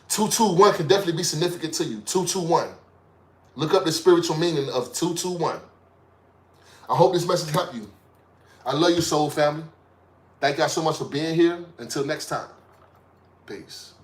221 can definitely be significant to you. 221. Look up the spiritual meaning of 221. I hope this message helped you. I love you, soul family. Thank y'all so much for being here. Until next time. Peace.